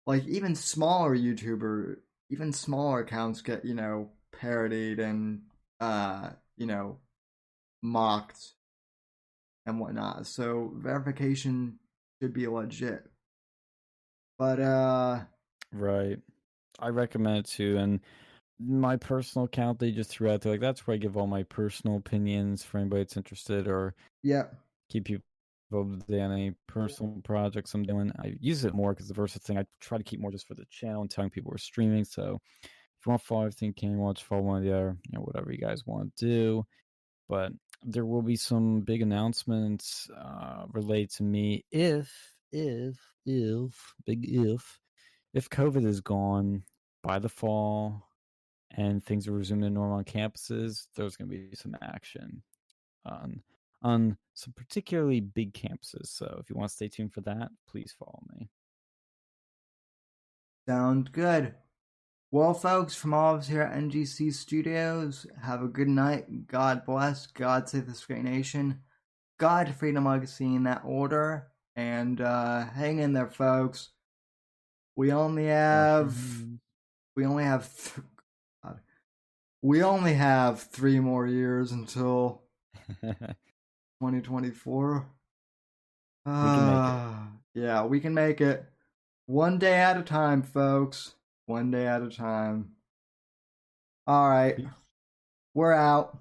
like even smaller accounts get parodied and mocked and whatnot. So verification should be legit. But right, I recommend it too. And my personal account, they just threw out there, like, that's where I give all my personal opinions for anybody that's interested, or keep people on any personal projects I'm doing. I use it more because the Versa thing, I try to keep more just for the channel and telling people we're streaming. So if you want to follow everything, can you watch, follow one of the other, whatever you guys want to do. But there will be some big announcements related to me if COVID is gone by the fall and things are resuming to normal on campuses. There's going to be some action on some particularly big campuses. So if you want to stay tuned for that, please follow me. Sounds good. Well, folks, from all of us here at NGC Studios, have a good night. God bless. God save this great nation. God, freedom legacy in that order. And hang in there, folks. We only have 3 more years until 2024. We can make it. Yeah, we can make it. One day at a time, folks. One day at a time. All right. We're out.